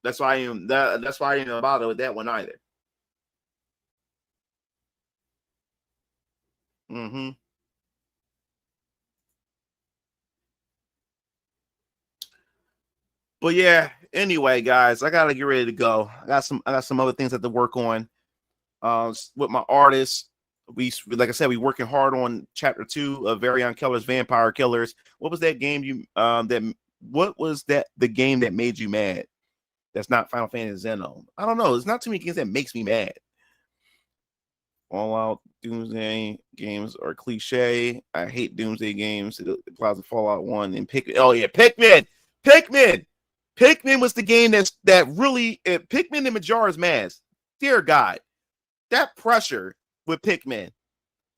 That's why that's why I didn't bother with that one either. Mm-hmm. But yeah, anyway, guys, I gotta get ready to go. I got some other things I have to work on. With my artists. Like I said, we working hard on chapter 2 of Orion Killers, Vampire Killers. What was that game the game that made you mad? That's not Final Fantasy Xeno. I don't know. There's not too many games that makes me mad. All out Doomsday games are cliche. I hate Doomsday games. It applies to Fallout 1 and Pikmin. Oh yeah, Pikmin was the game that really Pikmin and Majora's Mask. Dear God, that pressure with Pikmin.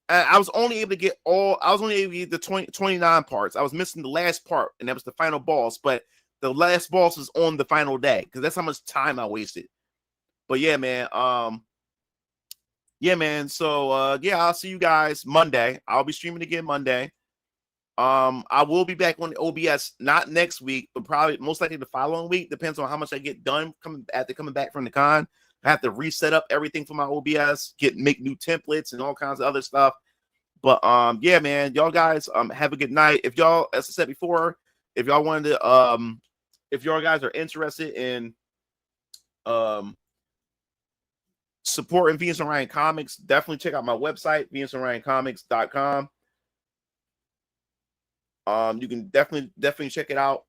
I was only able to get the 29 parts. I was missing the last part, and that was the final boss. But the last boss is on the final day because that's how much time I wasted. But yeah, man. So I'll see you guys Monday. I'll be streaming again Monday. I will be back on the OBS, not next week, but probably most likely the following week. Depends on how much I get done coming back from the con. I have to reset up everything for my OBS, make new templates and all kinds of other stuff. But yeah, man, y'all guys have a good night. If y'all, as I said before, if y'all wanted to if y'all guys are interested in supporting Venus Orion Comics, definitely check out my website, VenusOrionComics.com. You can definitely check it out.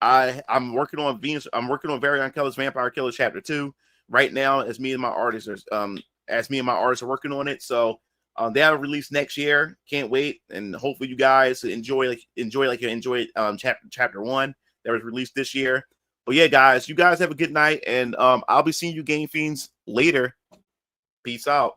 I'm working on Orion Keller's Vampire Killer Chapter 2 right now as me and my artists are working on it. So that'll release next year. Can't wait, and hopefully you guys enjoy chapter 1 that was released this year. But yeah, guys, you guys have a good night, and I'll be seeing you Game Fiends later. Peace out.